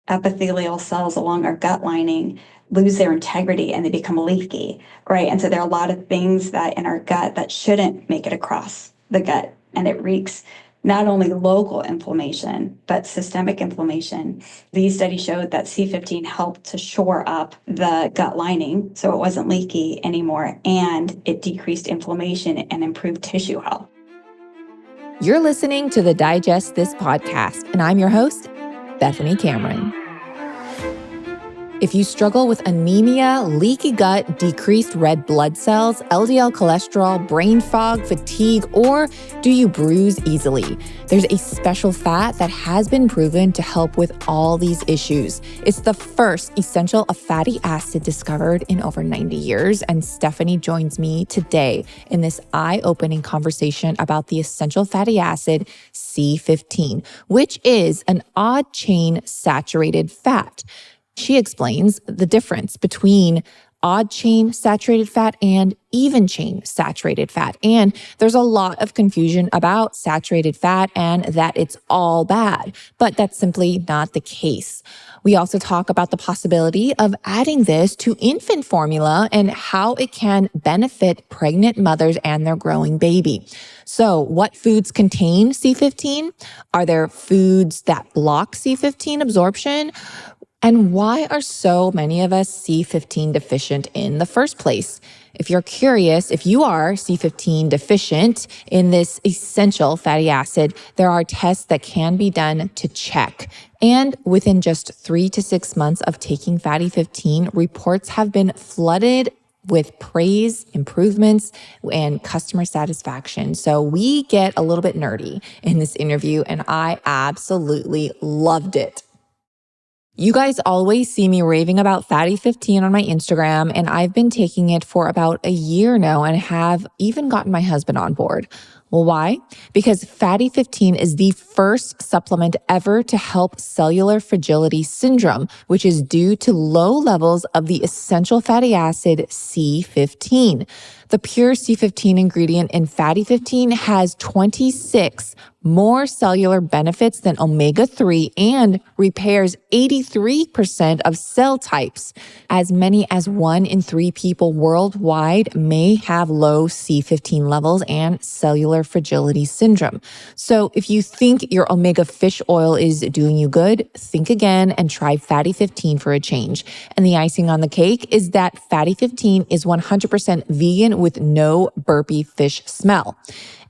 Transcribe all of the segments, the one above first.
epithelial cells along our gut lining lose their integrity and they become leaky, right? And so there are a lot of things that in our gut that shouldn't make it across the gut, and it wreaks not only local inflammation, but systemic inflammation. These studies showed that C15 helped to shore up the gut lining so it wasn't leaky anymore, and it decreased inflammation and improved tissue health. You're listening to the Digest This podcast, and I'm your host, Bethany Cameron. If you struggle with anemia, leaky gut, decreased red blood cells, LDL cholesterol, brain fog, fatigue, or do you bruise easily? There's a special fat that has been proven to help with all these issues. It's the first essential fatty acid discovered in over 90 years, and Stephanie joins me today in this eye-opening conversation about the essential fatty acid C15, which is an odd-chain saturated fat. She explains the difference between odd-chain saturated fat and even-chain saturated fat. And there's a lot of confusion about saturated fat and that it's all bad, but that's simply not the case. We also talk about the possibility of adding this to infant formula and how it can benefit pregnant mothers and their growing baby. So what foods contain C15? Are there foods that block C15 absorption? And why are so many of us C15 deficient in the first place? If you're curious, if you are C15 deficient in this essential fatty acid, there are tests that can be done to check. And within just 3 to 6 months of taking Fatty15, reports have been flooded with praise, improvements, and customer satisfaction. So we get a little bit nerdy in this interview, and I absolutely loved it. You guys always see me raving about Fatty15 on my Instagram, and I've been taking it for about a year now and have even gotten my husband on board. Well, why? Because Fatty15 is the first supplement ever to help cellular fragility syndrome, which is due to low levels of the essential fatty acid C15. The pure C15 ingredient in Fatty15 has 26 more cellular benefits than omega-3 and repairs 83% of cell types. As many as 1 in 3 people worldwide may have low C15 levels and cellular fragility syndrome. So if you think your omega fish oil is doing you good, think again and try Fatty15 for a change. And the icing on the cake is that Fatty15 is 100% vegan with no burpy fish smell.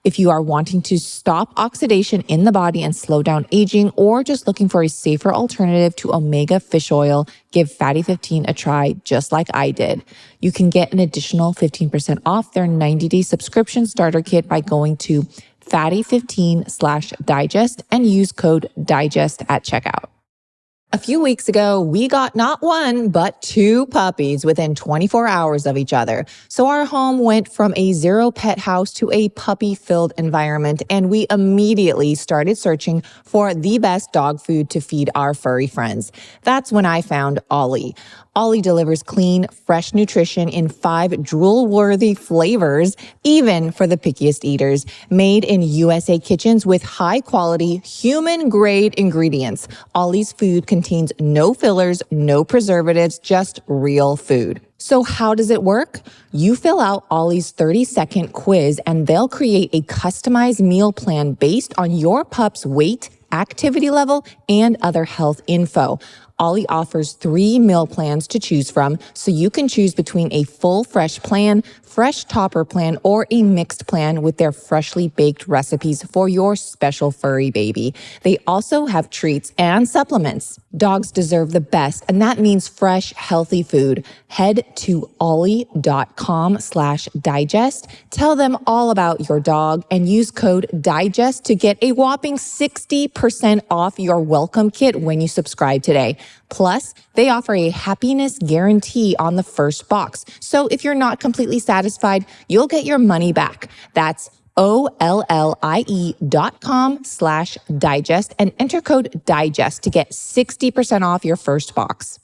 If you are wanting to stop oxidation in the body and slow down aging, or just looking for a safer alternative to omega fish oil, give Fatty15 a try just like I did. You can get an additional 15% off their 90-day subscription starter kit by going to Fatty15/digest and use code DIGEST at checkout. A few weeks ago, we got not 1, but 2 puppies within 24 hours of each other. So our home went from a 0-pet house to a puppy-filled environment, and we immediately started searching for the best dog food to feed our furry friends. That's when I found Ollie. Ollie delivers clean, fresh nutrition in 5 drool-worthy flavors, even for the pickiest eaters, made in USA kitchens with high-quality, human-grade ingredients. Ollie's food contains no fillers, no preservatives, just real food. So how does it work? You fill out Ollie's 30-second quiz, and they'll create a customized meal plan based on your pup's weight, activity level, and other health info. Ollie offers 3 meal plans to choose from, so you can choose between a full fresh plan, fresh topper plan, or a mixed plan with their freshly baked recipes for your special furry baby. They also have treats and supplements. Dogs deserve the best, and that means fresh, healthy food. Head to ollie.com/digest. Tell them all about your dog and use code DIGEST to get a whopping 60% off your welcome kit when you subscribe today. Plus, they offer a happiness guarantee on the first box. So if you're not completely satisfied, you'll get your money back. That's OLLIE.com/digest and enter code DIGEST to get 60% off your first box.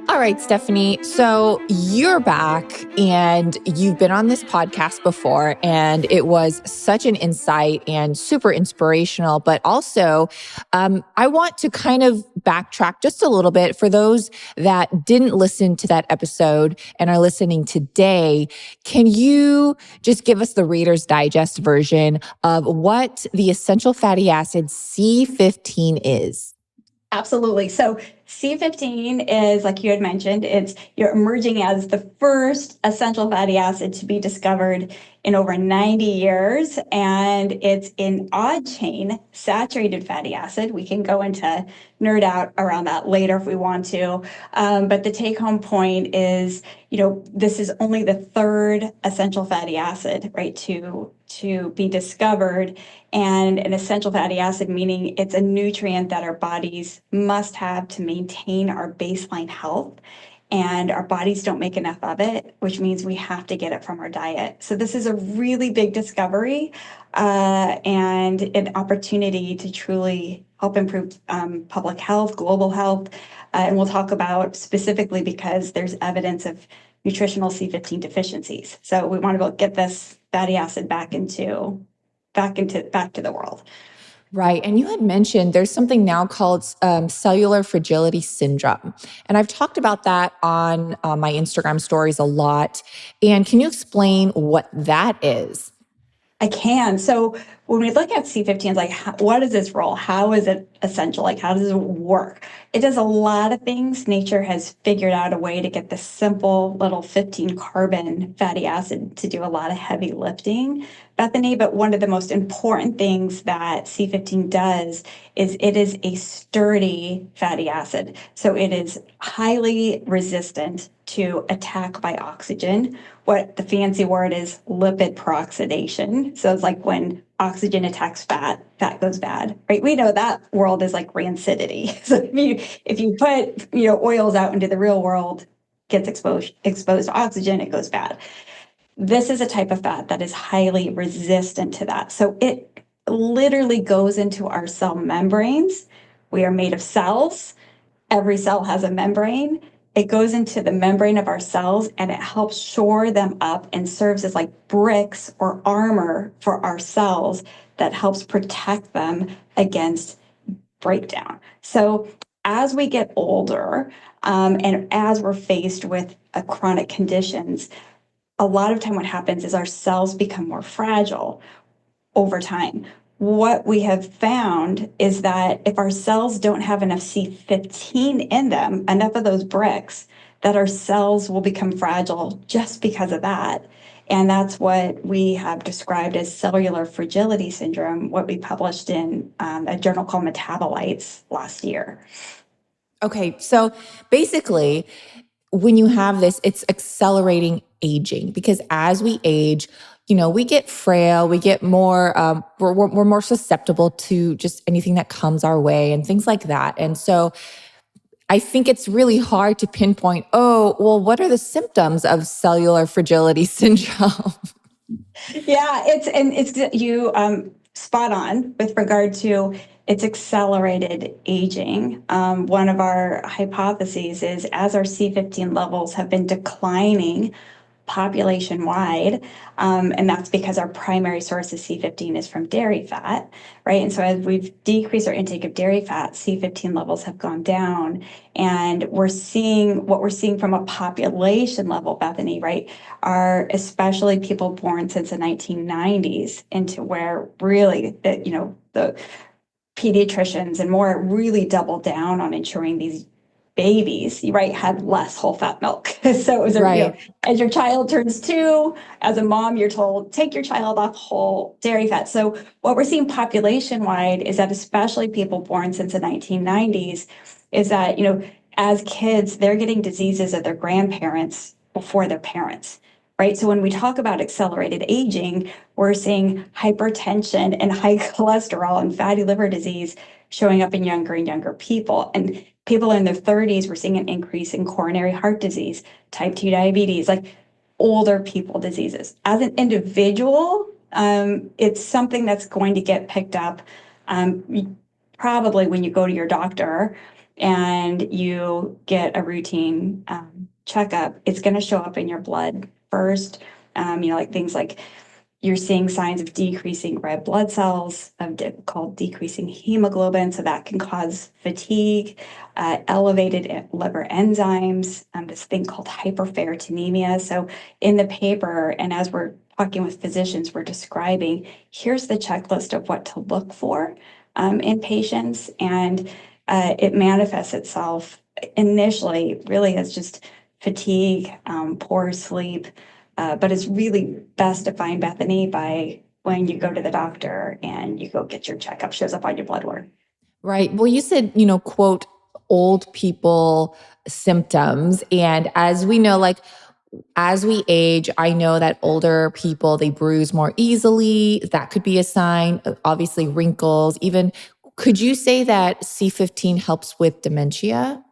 All All right, Stephanie. So you're back and you've been on this podcast before, and it was such an insight and super inspirational. But also, I want to kind of backtrack just a little bit for those that didn't listen to that episode and are listening today. Can you just give us the Reader's Digest version of what the essential fatty acid C15 is? Absolutely. So C15 is, like you had mentioned, you're emerging as the first essential fatty acid to be discovered in over 90 years. And it's an odd chain saturated fatty acid. We can go into nerd out around that later if we want to. But the take home point is, this is only the third essential fatty acid, right, to be discovered. And an essential fatty acid, meaning it's a nutrient that our bodies must have to maintain our baseline health. And our bodies don't make enough of it, which means we have to get it from our diet. So this is a really big discovery and an opportunity to truly help improve public health, global health. And we'll talk about specifically because there's evidence of nutritional C15 deficiencies. So we want to get this fatty acid back to the world. Right. And you had mentioned there's something now called cellular fragility syndrome. And I've talked about that on my Instagram stories a lot. And can you explain what that is? I can. So when we look at C15, it's like, what is its role? How is it essential? Like, how does it work? It does a lot of things. Nature has figured out a way to get this simple little 15 carbon fatty acid to do a lot of heavy lifting, Bethany. But one of the most important things that C15 does is it is a sturdy fatty acid. So it is highly resistant to attack by oxygen. What the fancy word is lipid peroxidation. So it's like when oxygen attacks fat, fat goes bad, right? We know that world is like rancidity. So if you put oils out into the real world, gets exposed to oxygen, it goes bad. This is a type of fat that is highly resistant to that. So it literally goes into our cell membranes. We are made of cells. Every cell has a membrane. It goes into the membrane of our cells and it helps shore them up and serves as like bricks or armor for our cells that helps protect them against breakdown. So as we get older and as we're faced with chronic conditions, a lot of time what happens is our cells become more fragile over time. What we have found is that if our cells don't have enough C15 in them, enough of those bricks, that our cells will become fragile just because of that. And that's what we have described as cellular fragility syndrome, what we published in a journal called Metabolites last year. Okay, so basically, when you have this, it's accelerating aging because as we age, we get frail, we get more, we're more susceptible to just anything that comes our way and things like that. And so I think it's really hard to pinpoint, what are the symptoms of cellular fragility syndrome? Yeah, it's you spot on with regard to its accelerated aging. One of our hypotheses is as our C15 levels have been declining population wide, and that's because our primary source of C15 is from dairy fat, right? And so as we've decreased our intake of dairy fat, C15 levels have gone down, and we're seeing from a population level, Bethany, right, are especially people born since the 1990s into where really the pediatricians and more really doubled down on ensuring these babies, right, had less whole fat milk. So it was Right. as your child turns 2, as a mom, you're told, take your child off whole dairy fat. So what we're seeing population wide is that especially people born since the 1990s is that, as kids, they're getting diseases of their grandparents before their parents. Right. So when we talk about accelerated aging, we're seeing hypertension and high cholesterol and fatty liver disease showing up in younger and younger people. And people in their 30s, we're seeing an increase in coronary heart disease, type 2 diabetes, like older people diseases. As an individual, it's something that's going to get picked up probably when you go to your doctor. and you get a routine checkup, it's going to show up in your blood first. Like things like you're seeing signs of decreasing red blood cells, called decreasing hemoglobin, so that can cause fatigue, elevated liver enzymes, this thing called hyperferritinemia. So in the paper, and as we're talking with physicians, we're describing, here's the checklist of what to look for in patients, and it manifests itself initially really as just fatigue, poor sleep, but it's really best to find, Bethany, by when you go to the doctor and you go get your checkup, shows up on your blood work. Right. Well, you said, quote, old people symptoms. And as we know, like, as we age, I know that older people, they bruise more easily. That could be a sign. Obviously, wrinkles, even. Could you say that C15 helps with dementia?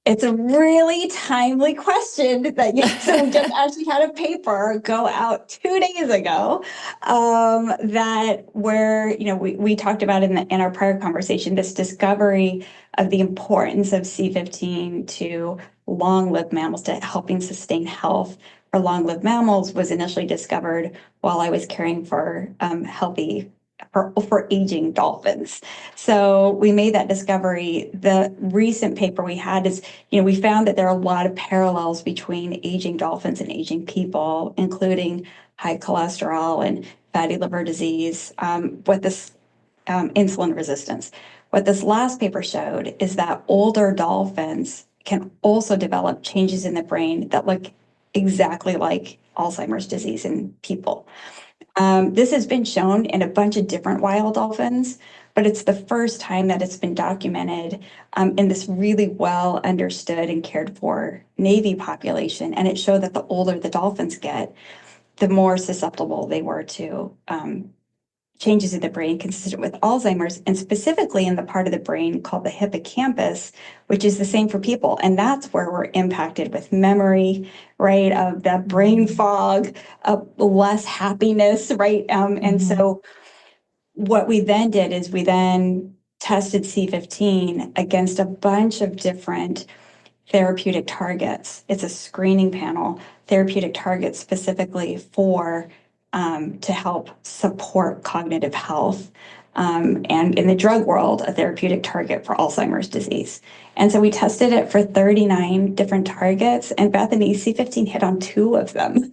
It's a really timely question that so we just actually had a paper go out 2 days ago that where we talked about in our prior conversation this discovery of the importance of C15 to long-lived mammals, to helping sustain health for long-lived mammals, was initially discovered while I was caring for healthy for aging dolphins. So we made that discovery. The recent paper we had is, we found that there are a lot of parallels between aging dolphins and aging people, including high cholesterol and fatty liver disease, with this insulin resistance. What this last paper showed is that older dolphins can also develop changes in the brain that look exactly like Alzheimer's disease in people. This has been shown in a bunch of different wild dolphins, but it's the first time that it's been documented in this really well understood and cared for Navy population. And it showed that the older the dolphins get, the more susceptible they were to changes in the brain consistent with Alzheimer's, and specifically in the part of the brain called the hippocampus, which is the same for people. And that's where we're impacted with memory, right? Of that brain fog, of less happiness, right? And so what we then did is we then tested C15 against a bunch of different therapeutic targets. It's a screening panel, therapeutic targets specifically for to help support cognitive health. And in the drug world, a therapeutic target for Alzheimer's disease. And so we tested it for 39 different targets, and Bethany, C15 hit on 2 of them.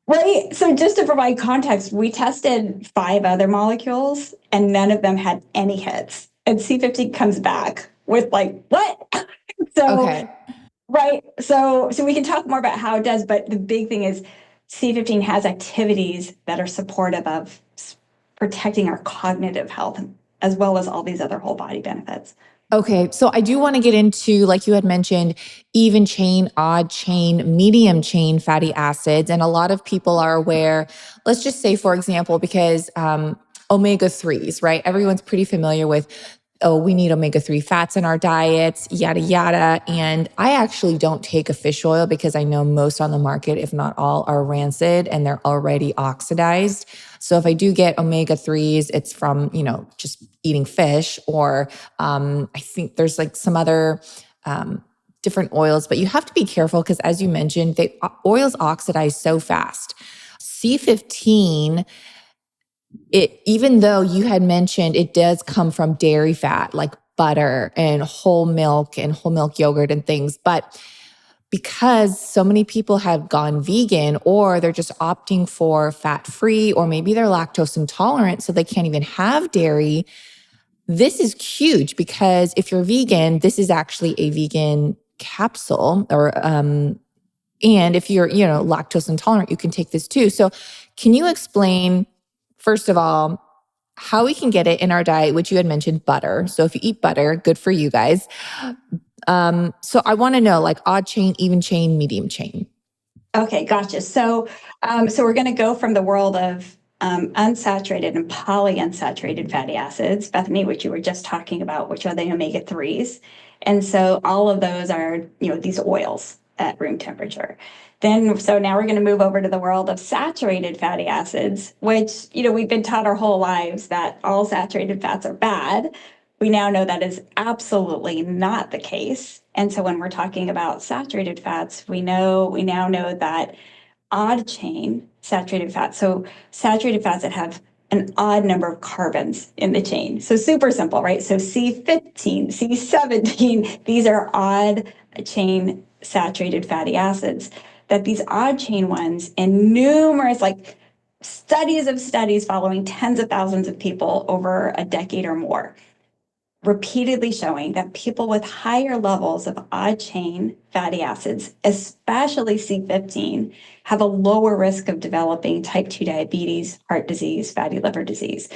Right. So just to provide context, we tested 5 other molecules and none of them had any hits. And C15 comes back with like, what? So, Okay. right. So we can talk more about how it does, but the big thing is C15 has activities that are supportive of protecting our cognitive health, as well as all these other whole body benefits. Okay, so I do want to get into, like you had mentioned, even chain, odd chain, medium chain fatty acids. And a lot of people are aware, let's just say, for example, because omega 3s, right? Everyone's pretty familiar with, oh, we need omega 3 fats in our diets, yada, yada. And I actually don't take a fish oil because I know most on the market, if not all, are rancid and they're already oxidized. So if I do get omega 3s, it's from, just eating fish, or I think there's like some other different oils, but you have to be careful because, as you mentioned, oils oxidize so fast. C15, even though you had mentioned it does come from dairy fat, like butter and whole milk yogurt and things, but because so many people have gone vegan, or they're just opting for fat-free, or maybe they're lactose intolerant, so they can't even have dairy. This is huge because if you're vegan, this is actually a vegan capsule, and if you're, lactose intolerant, you can take this too. So can you explain, first of all, how we can get it in our diet, which you had mentioned butter. So if you eat butter, good for you guys. So I want to know, like, odd chain, even chain, medium chain. Okay, gotcha. So we're going to go from the world of unsaturated and polyunsaturated fatty acids, Bethany, which you were just talking about, which are the omega 3s. And so all of those are, these oils at room temperature. So now we're going to move over to the world of saturated fatty acids, which, we've been taught our whole lives that all saturated fats are bad, We now know that is absolutely not the case. And so when we're talking about saturated fats, we now know that odd chain saturated fats, so saturated fats that have an odd number of carbons in the chain. So super simple, right? So C15, C17, these are odd chain saturated fatty acids. That these odd chain ones in numerous, like studies of studies following tens of thousands of people over a decade or more, repeatedly showing that people with higher levels of odd chain fatty acids, especially C15, have a lower risk of developing type 2 diabetes, heart disease, fatty liver disease.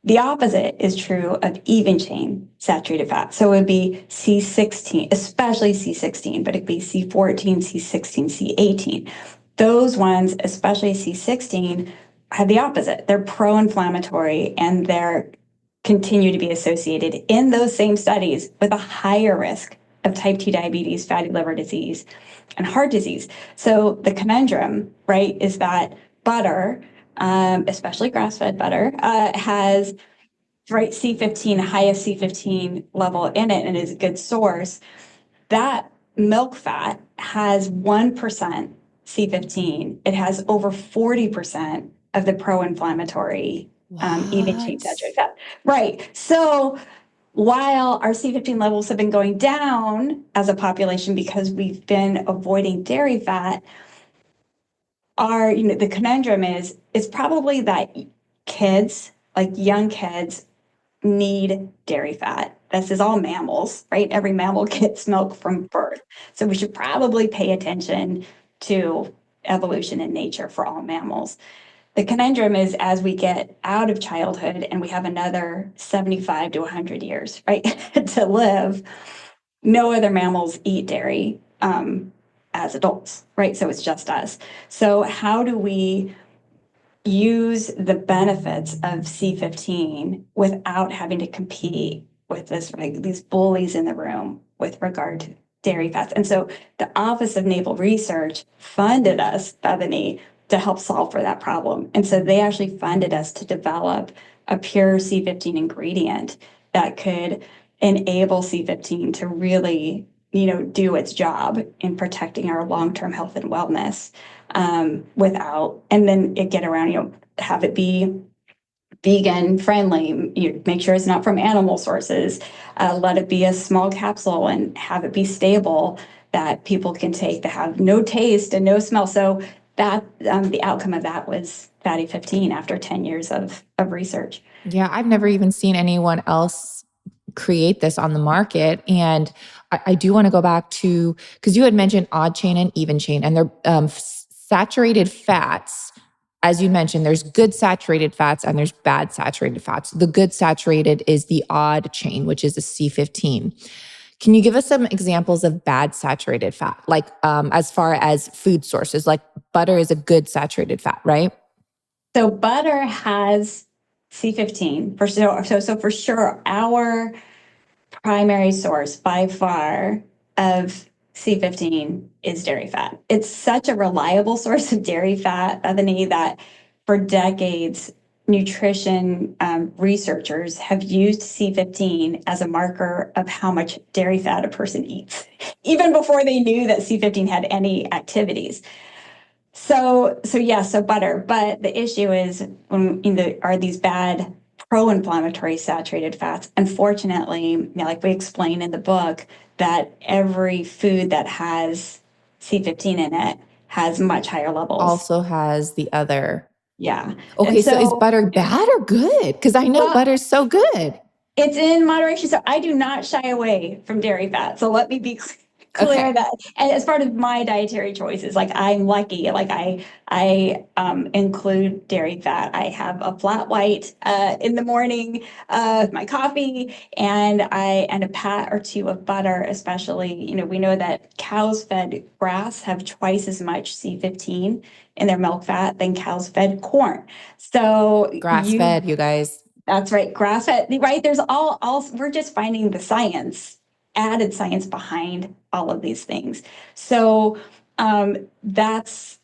The opposite is true of even chain saturated fat. So it would be C16, especially C16, but it could be C14, C16, C18. Those ones, especially C16, have the opposite. They're pro-inflammatory and they're continue to be associated in those same studies with a higher risk of type 2 diabetes, fatty liver disease, and heart disease. So the conundrum, right, is that butter, especially grass-fed butter, has right C15, highest C15 level in it and is a good source. That milk fat has 1% C15. It has over 40% of the pro-inflammatory even chain saturated fat. Right. So while our C15 levels have been going down as a population because we've been avoiding dairy fat, the conundrum is probably that kids, like young kids, need dairy fat. This is all mammals, right? Every mammal gets milk from birth. So we should probably pay attention to evolution in nature for all mammals. The conundrum is as we get out of childhood and we have another 75 to 100 years, right, to live, no other mammals eat dairy as adults, right? So it's just us. So how do we use the benefits of C15 without having to compete with these bullies in the room with regard to dairy fats? And so the Office of Naval Research funded us, Bethany, to help solve for that problem. And so they actually funded us to develop a pure C15 ingredient that could enable C15 to really, do its job in protecting our long-term health and wellness without, and then it get around, have it be vegan friendly, make sure it's not from animal sources, let it be a small capsule and have it be stable that people can take that have no taste and no smell. So that the outcome of that was Fatty15 after 10 years of research. Yeah, I've never even seen anyone else create this on the market. And I do want to go back to, because you had mentioned odd chain and even chain, and they're saturated fats. As you mentioned, there's good saturated fats and there's bad saturated fats. The good saturated is the odd chain, which is a C15. Can you give us some examples of bad saturated fat? Like as far as food sources, like butter is a good saturated fat, right? So butter has C15 for sure. So for sure, our primary source by far of C15 is dairy fat. It's such a reliable source of dairy fat, Bethany, that for decades, nutrition researchers have used C15 as a marker of how much dairy fat a person eats, even before they knew that C15 had any activities. So butter. But the issue is when are these bad pro-inflammatory saturated fats? Unfortunately, like we explain in the book, that every food that has C15 in it has much higher levels. Also has the other. Yeah. Okay, so is butter bad or good? Because I know butter's so good. It's in moderation. So I do not shy away from dairy fat. So let me be clear that, and as part of my dietary choices, like I'm lucky, like I include dairy fat. I have a flat white in the morning, my coffee, and a pat or two of butter. Especially, we know that cows fed grass have twice as much C15 in their milk fat than cows fed corn. So grass fed, you guys. That's right, grass fed. Right, there's all. We're just finding the science. Added science behind all of these things. So that's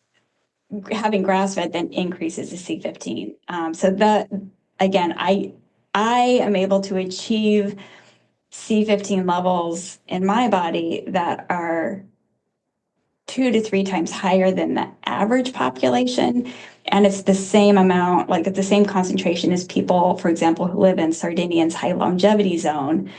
having grass-fed then increases the C15. So again, I I am able to achieve C15 levels in my body that are 2 to 3 times higher than the average population. And it's the same amount, like it's the same concentration as people, for example, who live in Sardinian's high longevity zone,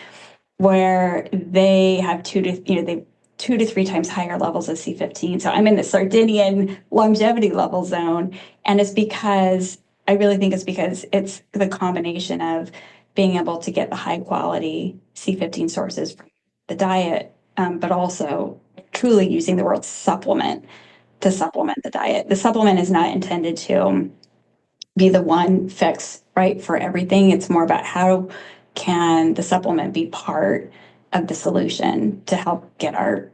where they have 2 to 3 times higher levels of C15. So I'm in the Sardinian longevity level zone. And it's because I really think it's because it's the combination of being able to get the high quality C15 sources from the diet, but also truly using the word supplement to supplement the diet. The supplement is not intended to be the one fix, right, for everything. It's more about how can the supplement be part of the solution to help get our,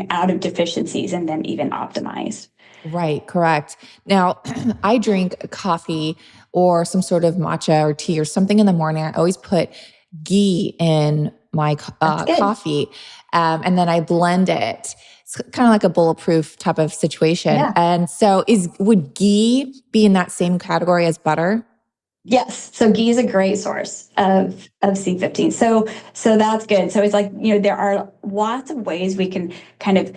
out of deficiencies and then even optimized. Right, correct. Now, I drink coffee or some sort of matcha or tea or something in the morning. I always put ghee in my coffee, and then I blend it. It's kind of like a bulletproof type of situation. Yeah. And so would ghee be in that same category as butter? Yes. So ghee is a great source of C15. So that's good. So it's like, there are lots of ways we can kind of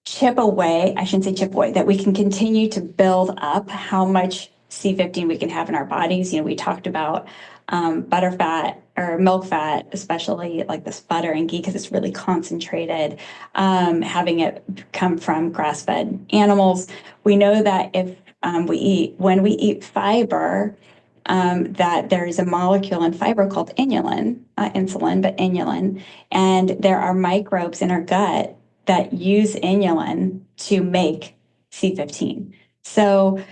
chip away, I shouldn't say chip away, that we can continue to build up how much C15 we can have in our bodies. We talked about butter fat or milk fat, especially like this butter and ghee, because it's really concentrated, having it come from grass-fed animals. We know that if when we eat fiber, that there is a molecule in fiber called inulin, not insulin, but inulin, and there are microbes in our gut that use inulin to make C15. So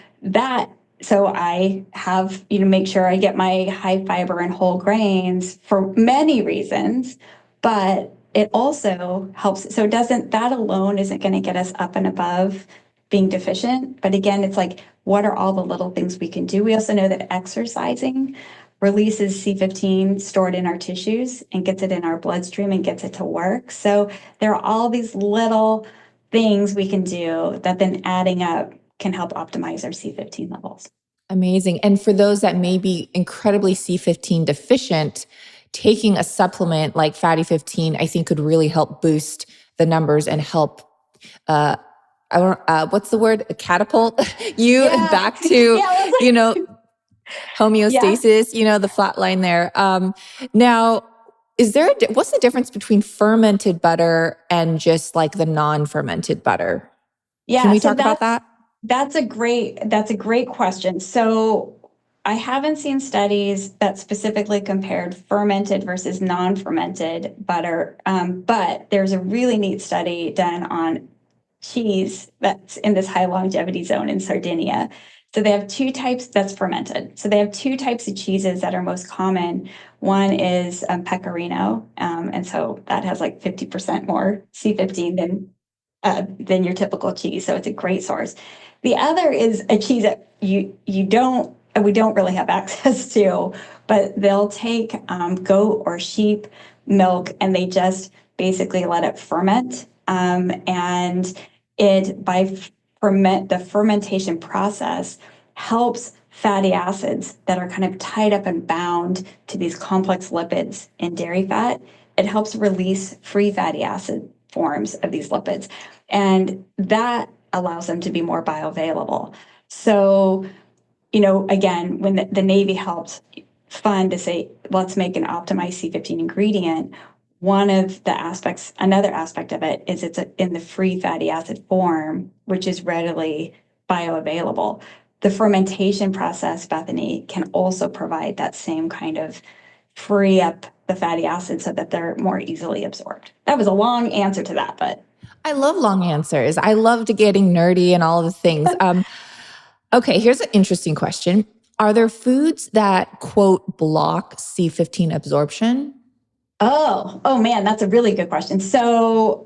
I have, make sure I get my high fiber and whole grains for many reasons, but it also helps. So that alone isn't going to get us up and above being deficient. But again, it's like, what are all the little things we can do? We also know that exercising releases C15 stored in our tissues and gets it in our bloodstream and gets it to work. So there are all these little things we can do that then adding up can help optimize our C15 levels. Amazing. And for those that may be incredibly C15 deficient, taking a supplement like Fatty15, I think could really help boost the numbers and help what's the word? Catapult you back to, homeostasis, the flat line there. Now, what's the difference between fermented butter and just like the non-fermented butter? Yeah. Can we talk about that? That's a great question. So I haven't seen studies that specifically compared fermented versus non-fermented butter, but there's a really neat study done on cheese that's in this high longevity zone in Sardinia. So they have two types that's fermented. So they have two types of cheeses that are most common. One is pecorino, and so that has like 50% more C15 than your typical cheese. So it's a great source. The other is a cheese that we don't really have access to, but they'll take goat or sheep milk and they just basically let it ferment, and the fermentation process helps fatty acids that are kind of tied up and bound to these complex lipids in dairy fat. It helps release free fatty acid forms of these lipids, and that allows them to be more bioavailable. So, again, when the Navy helped fund to say, let's make an optimized C15 ingredient, another aspect of it is it's in the free fatty acid form, which is readily bioavailable. The fermentation process, Bethany, can also provide that same kind of free up the fatty acids so that they're more easily absorbed. That was a long answer to that, but I love long answers. I loved getting nerdy and all of the things. Okay, here's an interesting question. Are there foods that, quote, block C15 absorption? Oh man, that's a really good question. So,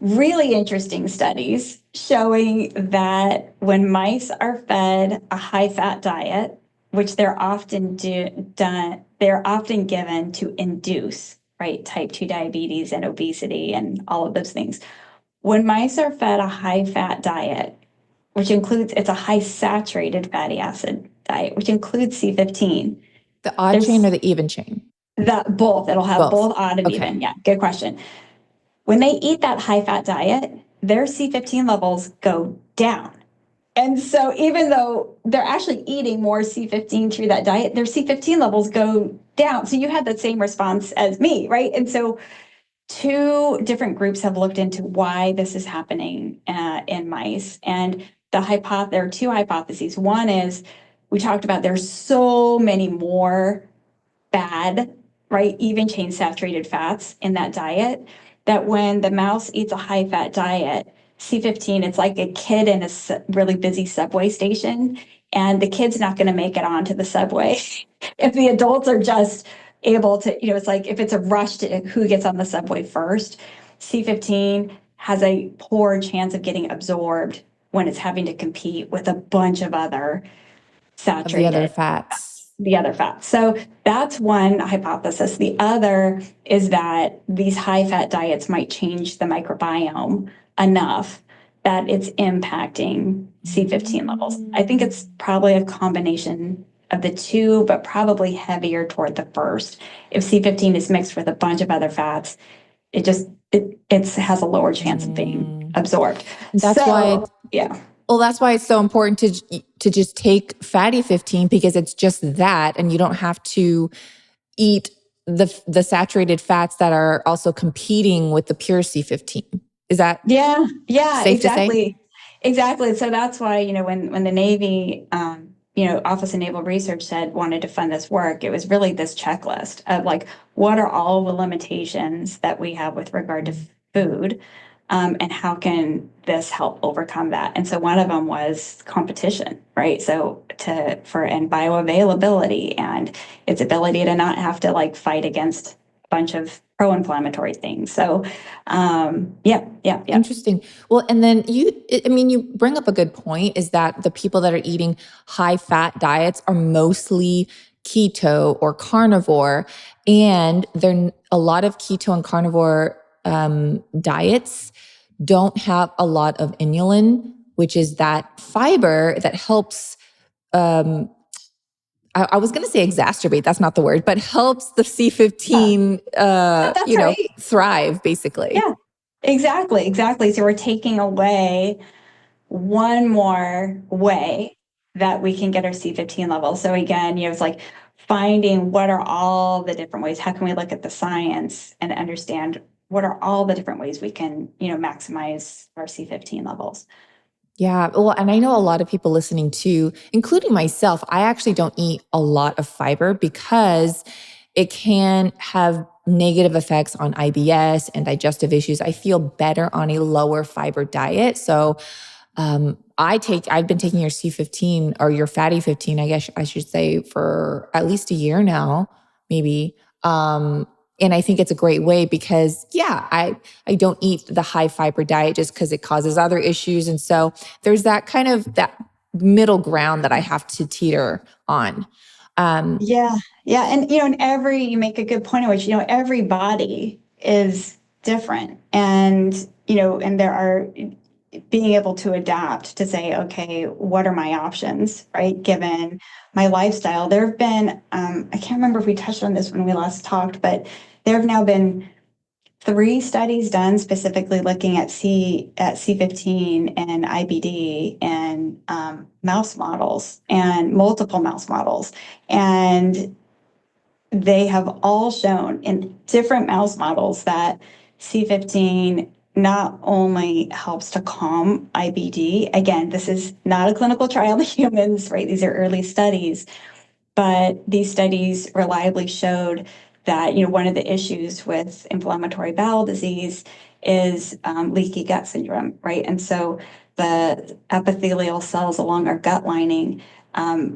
really interesting studies showing that when mice are fed a high-fat diet, which they're often given to induce, right, type 2 diabetes and obesity and all of those things. When mice are fed a high-fat diet, it's a high saturated fatty acid diet, which includes C15. The odd chain or the even chain? Both. It'll have both odd and Okay. even. Yeah, good question. When they eat that high fat diet, their C15 levels go down. And so even though they're actually eating more C15 through that diet, their C15 levels go down. So you had the same response as me, right? And so two different groups have looked into why this is happening in mice. And there are two hypotheses. One is we talked about there's so many more bad, right, even chain saturated fats in that diet that when the mouse eats a high fat diet, C15, it's like a kid in a really busy subway station, and the kid's not going to make it onto the subway. If the adults are just able to, it's like if it's a rush to who gets on the subway first, C15 has a poor chance of getting absorbed when it's having to compete with a bunch of other saturated the other fats. So that's one hypothesis. The other is that these high fat diets might change the microbiome enough that it's impacting C15 levels. I think it's probably a combination of the two, but probably heavier toward the first. If C15 is mixed with a bunch of other fats, it has a lower chance of being absorbed. That's why it's so important to just take Fatty15 because it's just that, and you don't have to eat the saturated fats that are also competing with the pure C15. Is that safe exactly. to say? Exactly. So that's why, when the Navy, Office of Naval Research wanted to fund this work, it was really this checklist of like, what are all the limitations that we have with regard to food, and how can this help overcome that? And so one of them was competition, right? So and bioavailability and its ability to not have to like fight against a bunch of pro-inflammatory things. So, yeah. Interesting. Well, and then you bring up a good point, is that the people that are eating high fat diets are mostly keto or carnivore, and a lot of keto and carnivore diets don't have a lot of inulin, which is that fiber that helps, I was going to say exacerbate, that's not the word, but helps the C15, thrive basically. Yeah, exactly. So we're taking away one more way that we can get our C15 levels. So again, it's like finding what are all the different ways, how can we look at the science and understand what are all the different ways we can, maximize our C15 levels. Yeah. Well, and I know a lot of people listening too, including myself, I actually don't eat a lot of fiber because it can have negative effects on IBS and digestive issues. I feel better on a lower fiber diet. So I've been taking your C15 or your Fatty15, I guess I should say, for at least a year now, maybe. And I think it's a great way because, I don't eat the high fiber diet just because it causes other issues. And so there's that kind of that middle ground that I have to teeter on. Yeah. And, you make a good point in which, every body is different. And, and there are being able to adapt to say, okay, what are my options, right? Given my lifestyle. There have been, I can't remember if we touched on this when we last talked, but there have now been 3 studies done specifically looking at C15 and IBD and mouse models and multiple mouse models. And they have all shown in different mouse models that C15 not only helps to calm IBD. Again, this is not a clinical trial in humans, right? These are early studies, but these studies reliably showed that, one of the issues with inflammatory bowel disease is leaky gut syndrome, right? And so the epithelial cells along our gut lining,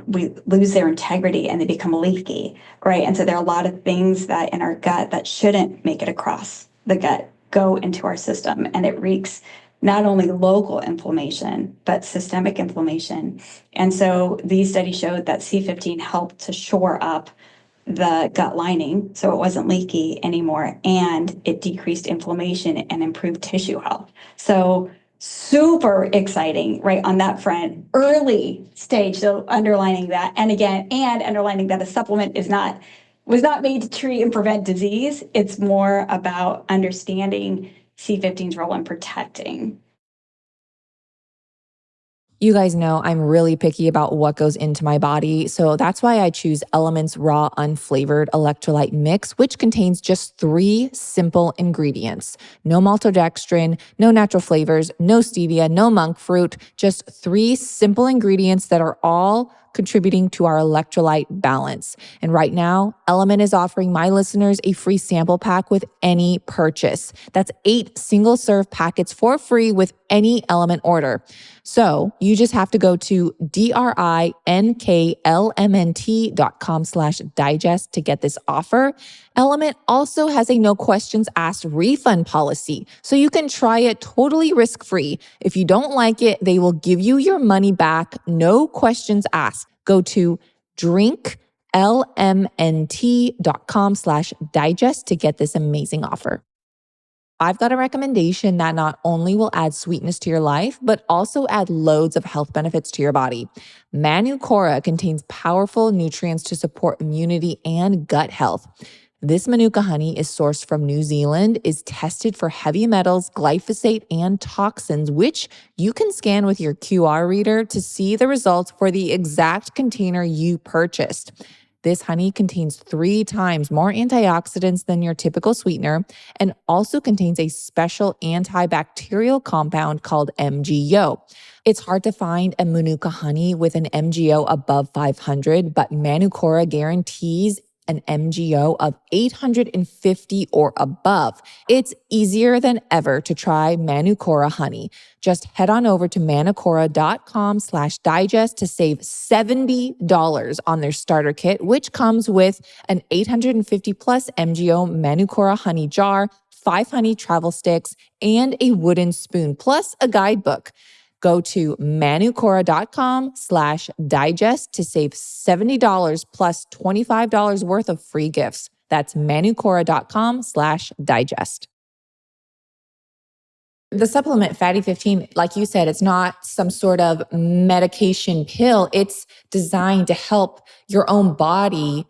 we lose their integrity and they become leaky, right? And so there are a lot of things that in our gut that shouldn't make it across the gut go into our system, and it wreaks not only local inflammation, but systemic inflammation. And so these studies showed that C15 helped to shore up the gut lining so it wasn't leaky anymore, and it decreased inflammation and improved tissue health. So super exciting, right, on that front, early stage. So underlining that, and underlining that a supplement was not made to treat and prevent disease. It's more about understanding C15's role in protecting. You guys know I'm really picky about what goes into my body, so that's why I choose Element's Raw Unflavored Electrolyte Mix, which contains just 3 simple ingredients. No maltodextrin, no natural flavors, no stevia, no monk fruit, just 3 simple ingredients that are all contributing to our electrolyte balance. And right now, Element is offering my listeners a free sample pack with any purchase. That's 8 single-serve packets for free with any Element order. So you just have to go to DRINKLMNT.com/digest to get this offer. Element also has a no questions asked refund policy, so you can try it totally risk-free. If you don't like it, they will give you your money back, no questions asked. Go to drinklmnt.com/digest to get this amazing offer. I've got a recommendation that not only will add sweetness to your life, but also add loads of health benefits to your body. Manuka contains powerful nutrients to support immunity and gut health. This Manuka honey is sourced from New Zealand, is tested for heavy metals, glyphosate, and toxins, which you can scan with your QR reader to see the results for the exact container you purchased. This honey contains 3 times more antioxidants than your typical sweetener and also contains a special antibacterial compound called MgO. It's hard to find a Manuka honey with an MgO above 500, but Manuka guarantees an MgO of 850 or above. It's easier than ever to try Manuka honey. Just head on over to manukora.com/digest to save $70 on their starter kit, which comes with an 850 plus MgO Manuka honey jar, 5 honey travel sticks, and a wooden spoon, plus a guidebook. Go to manukora.com/digest to save $70 plus $25 worth of free gifts. That's manukora.com/digest. The supplement Fatty15, like you said, it's not some sort of medication pill. It's designed to help your own body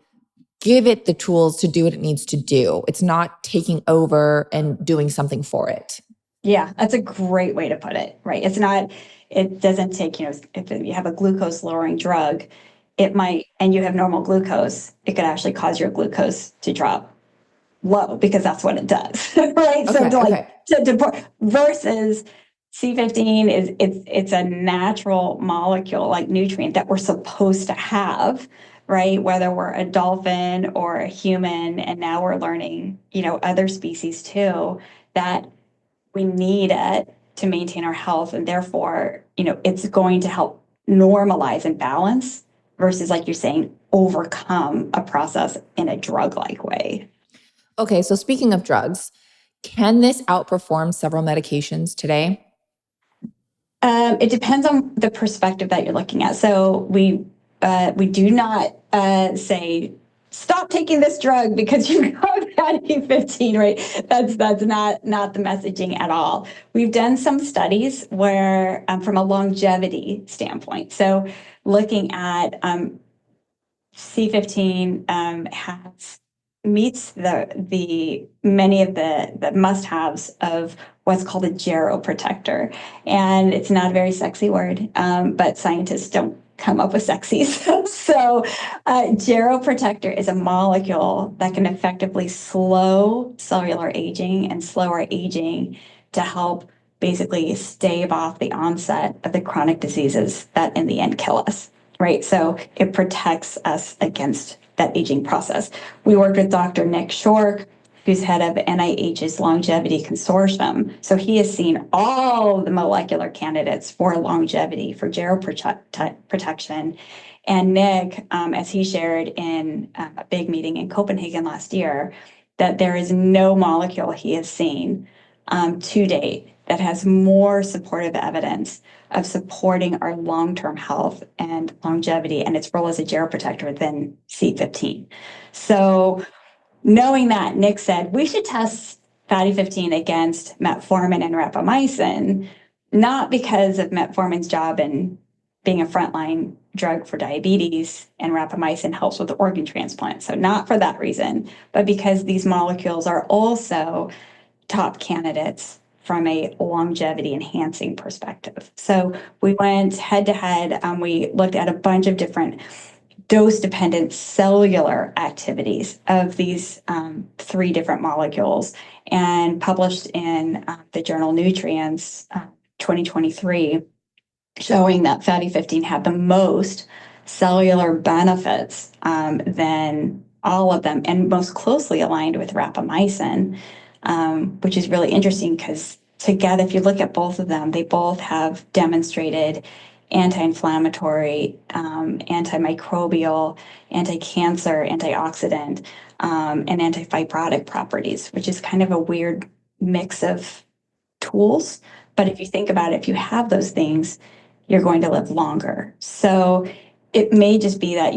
give it the tools to do what it needs to do. It's not taking over and doing something for it. Yeah, that's a great way to put it, right? It doesn't take, if you have a glucose lowering drug, it might, and you have normal glucose, it could actually cause your glucose to drop low because that's what it does, right? Okay, Versus C15 it's a natural molecule, like nutrient that we're supposed to have, right? Whether we're a dolphin or a human, and now we're learning, other species too, that we need it to maintain our health, and therefore, it's going to help normalize and balance versus, like you're saying, overcome a process in a drug-like way. Okay, so speaking of drugs, can this outperform several medications today? It depends on the perspective that you're looking at. So we do not say stop taking this drug because you have fatty 15, right? That's not the messaging at all. We've done some studies where from a longevity standpoint, so looking at C15 meets the many of the must-haves of what's called a geroprotector. And it's not a very sexy word, but scientists don't come up with sexies. So geroprotector is a molecule that can effectively slow cellular aging and slow our aging to help basically stave off the onset of the chronic diseases that in the end kill us, right? So it protects us against that aging process. We worked with Dr. Nick Shork, who's head of NIH's Longevity Consortium. So he has seen all the molecular candidates for longevity, for geroprotection. And Nick, as he shared in a big meeting in Copenhagen last year, that there is no molecule he has seen to date that has more supportive evidence of supporting our long-term health and longevity and its role as a geroprotector than C15. So knowing that, Nick said, we should test Fatty15 against metformin and rapamycin not because of metformin's job in being a frontline drug for diabetes, and rapamycin helps with organ transplant. So not for that reason, but because these molecules are also top candidates from a longevity enhancing perspective. So we went head to head. We looked at a bunch of different dose-dependent cellular activities of these 3 different molecules, and published in the journal Nutrients 2023, showing that Fatty15 had the most cellular benefits than all of them, and most closely aligned with rapamycin, which is really interesting because together, if you look at both of them, they both have demonstrated anti-inflammatory, antimicrobial, anti-cancer, antioxidant, and antifibrotic properties, which is kind of a weird mix of tools. But if you think about it, if you have those things, you're going to live longer. So it may just be that,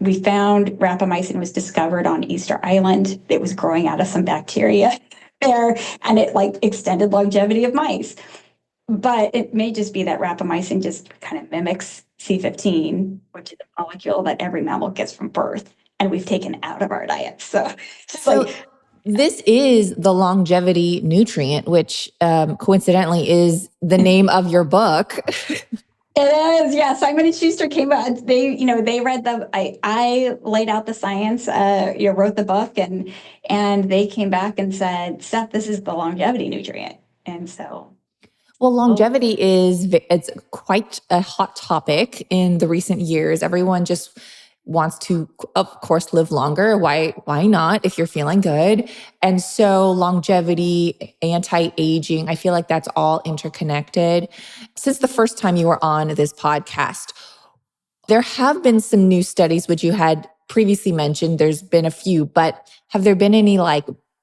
we found rapamycin was discovered on Easter Island. It was growing out of some bacteria there, and it extended longevity of mice. But it may just be that rapamycin just kind of mimics C15, which is a molecule that every mammal gets from birth, and we've taken out of our diet. So this is the longevity nutrient, which coincidentally is the name of your book. It is, yeah. Simon and Schuster came out. They read I laid out the science, wrote the book, and they came back and said, Seth, this is the longevity nutrient. And so, well, longevity it's quite a hot topic in the recent years. Everyone just wants to, of course, live longer. Why not if you're feeling good? And so longevity, anti-aging, I feel like that's all interconnected. Since the first time you were on this podcast, there have been some new studies, which you had previously mentioned. There's been a few, but have there been any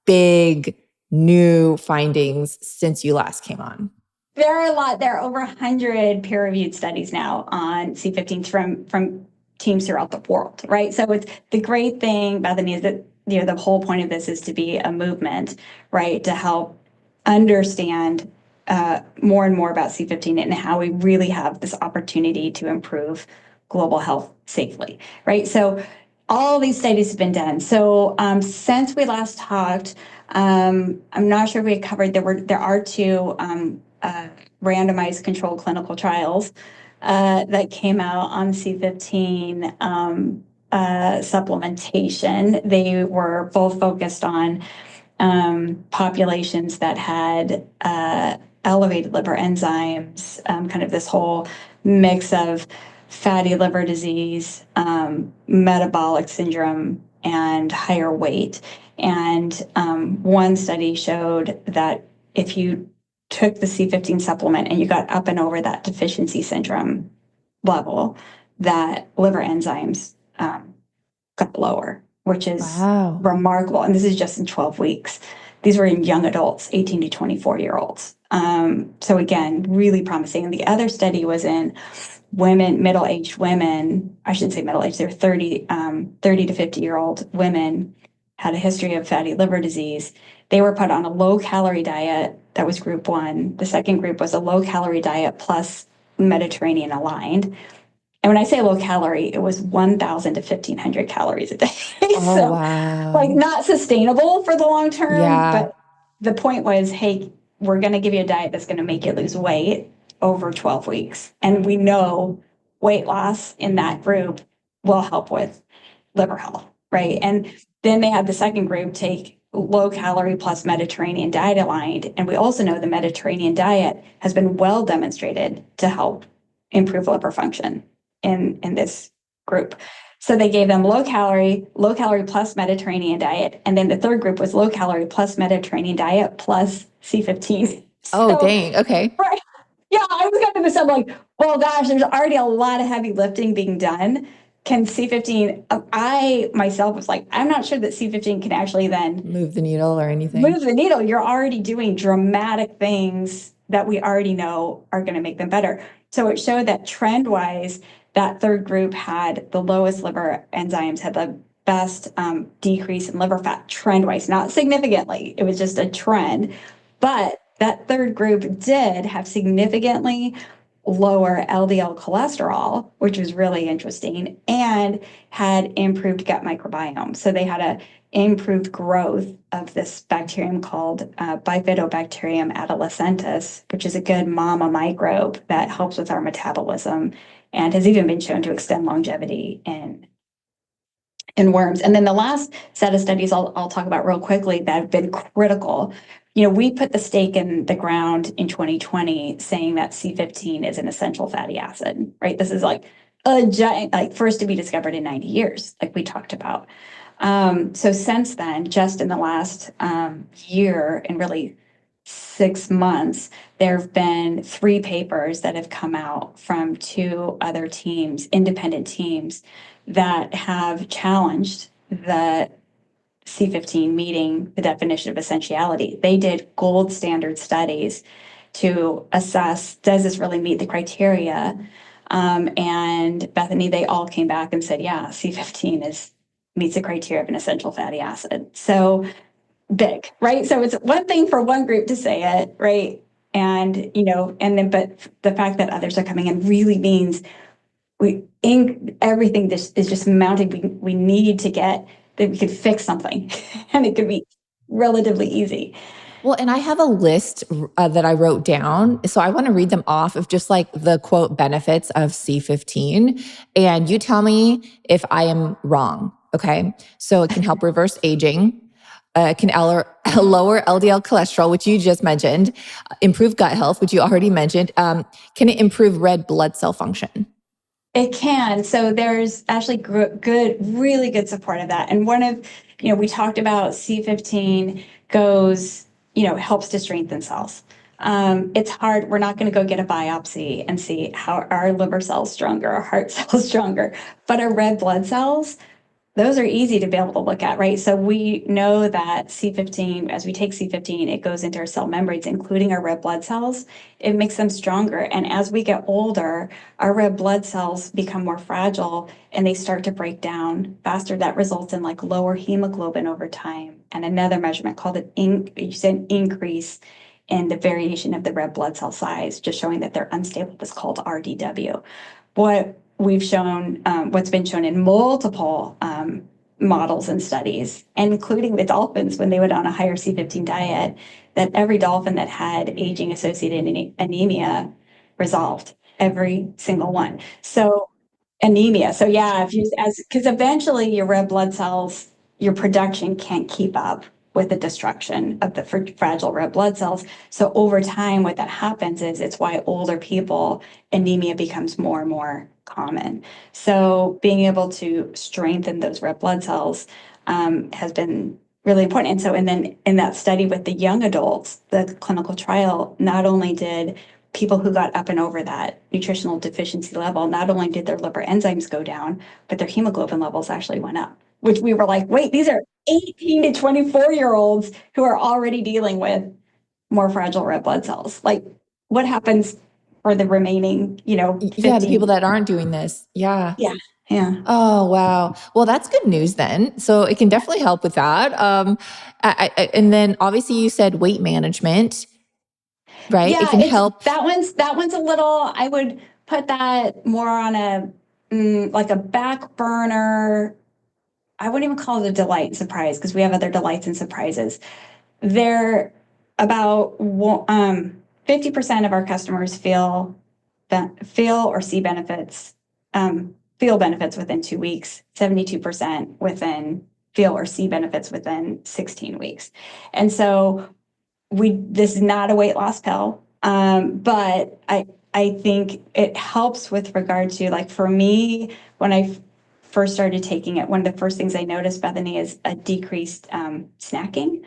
big new findings since you last came on? There are a lot. There are over 100 peer-reviewed studies now on C15 from teams throughout the world, right? So it's the great thing, Bethany, is that the whole point of this is to be a movement, right? To help understand more and more about C15 and how we really have this opportunity to improve global health safely, right? So all these studies have been done. So since we last talked, I'm not sure we covered, there are 2 randomized controlled clinical trials that came out on C15 supplementation. They were both focused on populations that had elevated liver enzymes, kind of this whole mix of fatty liver disease, metabolic syndrome, and higher weight. And one study showed that if you took the C15 supplement and you got up and over that deficiency syndrome level, that liver enzymes got lower, which is remarkable. And this is just in 12 weeks. These were in young adults, 18 to 24-year-olds. So again, really promising. And the other study was in women, middle-aged women, I shouldn't say middle-aged, they're 30 to 50-year-old women, had a history of fatty liver disease. They were put on a low-calorie diet. That was group 1. The second group was a low-calorie diet plus Mediterranean aligned. And when I say low-calorie, it was 1,000 to 1,500 calories a day. Oh, wow. Not sustainable for the long term. Yeah. But the point was, hey, we're going to give you a diet that's going to make you lose weight over 12 weeks. And we know weight loss in that group will help with liver health, right? And then they had the second group take low calorie plus Mediterranean diet aligned. And we also know the Mediterranean diet has been well demonstrated to help improve liver function in this group. So they gave them low calorie plus Mediterranean diet. And then the third group was low calorie plus Mediterranean diet plus C15. Oh, dang. Okay. Right. Yeah, I was going to this. I'm like, well, gosh, there's already a lot of heavy lifting being done. Can C15, I myself was like, I'm not sure that C15 can actually then move the needle or anything. Move the needle. You're already doing dramatic things that we already know are going to make them better. So it showed that trend-wise, that third group had the lowest liver enzymes, had the best decrease in liver fat trend-wise, not significantly. It was just a trend, but that third group did have significantly lower LDL cholesterol, which was really interesting, and had improved gut microbiome. So they had a improved growth of this bacterium called Bifidobacterium adolescentis, which is a good mama microbe that helps with our metabolism and has even been shown to extend longevity in worms. And then the last set of studies I'll talk about real quickly that have been critical. We put the stake in the ground in 2020 saying that C15 is an essential fatty acid, right? This is like a giant, like first to be discovered in 90 years, like we talked about. So since then, just in the last year and really 6 months, there have been 3 papers that have come out from 2 other teams, independent teams, that have challenged the C15 meeting the definition of essentiality. They did gold standard studies to assess, does this really meet the criteria? And Bethany, they all came back and said, yeah, C15 meets the criteria of an essential fatty acid. So big, right? So it's one thing for one group to say it, right? And, but the fact that others are coming in really means everything is just mounting. We need to get that we could fix something and it could be relatively easy. Well, and I have a list that I wrote down. So I want to read them off of just like the quote benefits of C15. And you tell me if I am wrong. Okay. So it can help reverse aging. It can lower LDL cholesterol, which you just mentioned, improve gut health, which you already mentioned. Can it improve red blood cell function? It can. So there's actually really good support of that. And one of, we talked about C15 goes, helps to strengthen cells. It's hard. We're not going to go get a biopsy and see how our liver cells stronger, our heart cells stronger, but our red blood cells, those are easy to be able to look at, right? So we know that C15, as we take C15, it goes into our cell membranes, including our red blood cells. It makes them stronger. And as we get older, our red blood cells become more fragile and they start to break down faster. That results in like lower hemoglobin over time. And another measurement called an increase in the variation of the red blood cell size, just showing that they're unstable, is called RDW. What's been shown in multiple models and studies, including the dolphins when they went on a higher C15 diet, that every dolphin that had aging-associated anemia resolved, every single one. So anemia. So yeah, because eventually your red blood cells, your production can't keep up with the destruction of the fragile red blood cells. So over time, what that happens is it's why older people, anemia becomes more and more common. So being able to strengthen those red blood cells has been really important. And then in that study with the young adults, the clinical trial, not only did people who got up and over that nutritional deficiency level, not only did their liver enzymes go down, but their hemoglobin levels actually went up, which we were like, wait, these are 18 to 24-year-olds who are already dealing with more fragile red blood cells. Like, what happens for the remaining, 15? Yeah, the people that aren't doing this. Yeah. Yeah. Yeah. Oh, wow. Well, that's good news then. So it can definitely help with that. And then obviously you said weight management, right? Yeah, it can help. That one's a little, I would put that more on like a back burner. I wouldn't even call it a delight and surprise because we have other delights and surprises. They're about 50% of our customers feel or see benefits, feel benefits within 2 weeks, 72% feel or see benefits within 16 weeks. And so this is not a weight loss pill, but I think it helps with regard to, like, for me, when I first started taking it, one of the first things I noticed, Bethany, is a decreased snacking.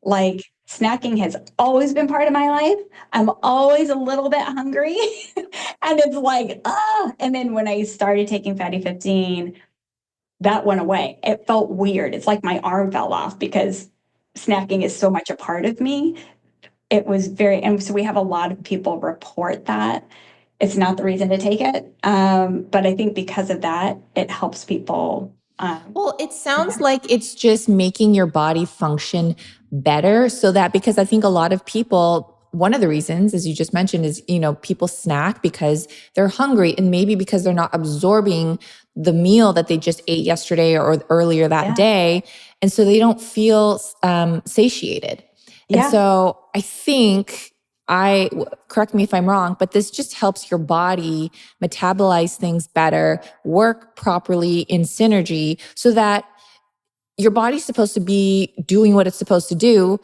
Like, snacking has always been part of my life. I'm always a little bit hungry. And it's like, and then when I started taking Fatty15, that went away. It felt weird. It's like my arm fell off because snacking is so much a part of me. It was and so we have a lot of people report that. It's not the reason to take it. But I think because of that, it helps people. Well, it sounds like it's just making your body function better so that, because I think a lot of people one of the reasons, as you just mentioned, is, people snack because they're hungry and maybe because they're not absorbing the meal that they just ate yesterday or earlier that day. And so they don't feel satiated. And so I think correct me if I'm wrong, but this just helps your body metabolize things better, work properly in synergy so that your body's supposed to be doing what it's supposed to do.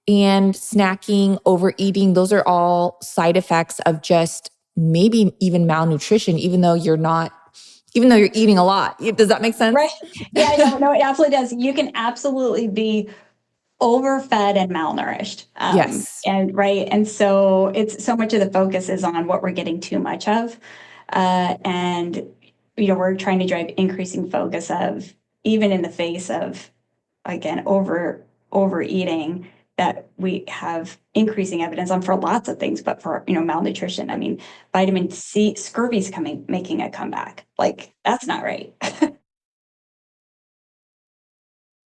And snacking, overeating, those are all side effects of just maybe even malnutrition, even though you're eating a lot. Does that make sense? Right. Yeah, no, it absolutely does. You can absolutely be overfed and malnourished. Yes. And so it's so much of the focus is on what we're getting too much of. And, we're trying to drive increasing focus of, even in the face of, again, overeating, that we have increasing evidence on for lots of things, but for, malnutrition. I mean, vitamin C, scurvy's making a comeback. Like, that's not right.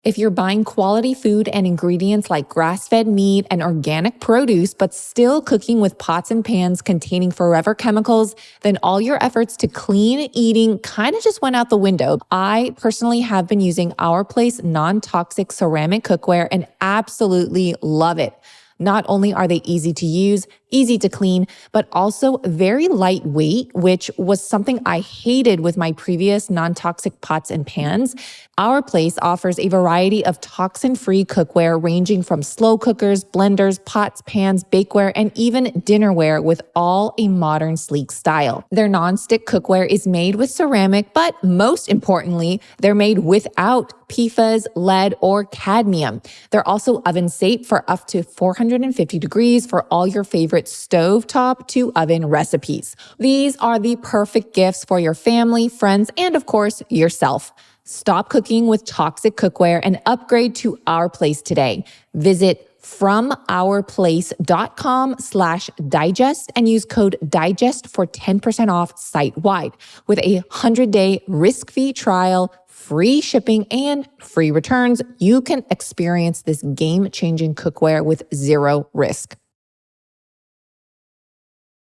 If you're buying quality food and ingredients like grass-fed meat and organic produce, but still cooking with pots and pans containing forever chemicals, then all your efforts to clean eating kind of just went out the window. I personally have been using Our Place non-toxic ceramic cookware and absolutely love it. Not only are they easy to use, easy to clean, but also very lightweight, which was something I hated with my previous non-toxic pots and pans. Our Place offers a variety of toxin-free cookware ranging from slow cookers, blenders, pots, pans, bakeware, and even dinnerware with all a modern, sleek style. Their non-stick cookware is made with ceramic, but most importantly, they're made without PFAS, lead, or cadmium. They're also oven safe for up to 450 degrees for all your favorite stovetop to oven recipes. These are the perfect gifts for your family, friends, and of course, yourself. Stop cooking with toxic cookware and upgrade to Our Place today. Visit FromOurPlace.com/digest and use code DIGEST for 10% off site-wide with a 100-day risk-free trial, free shipping, and free returns. You can experience this game-changing cookware with zero risk.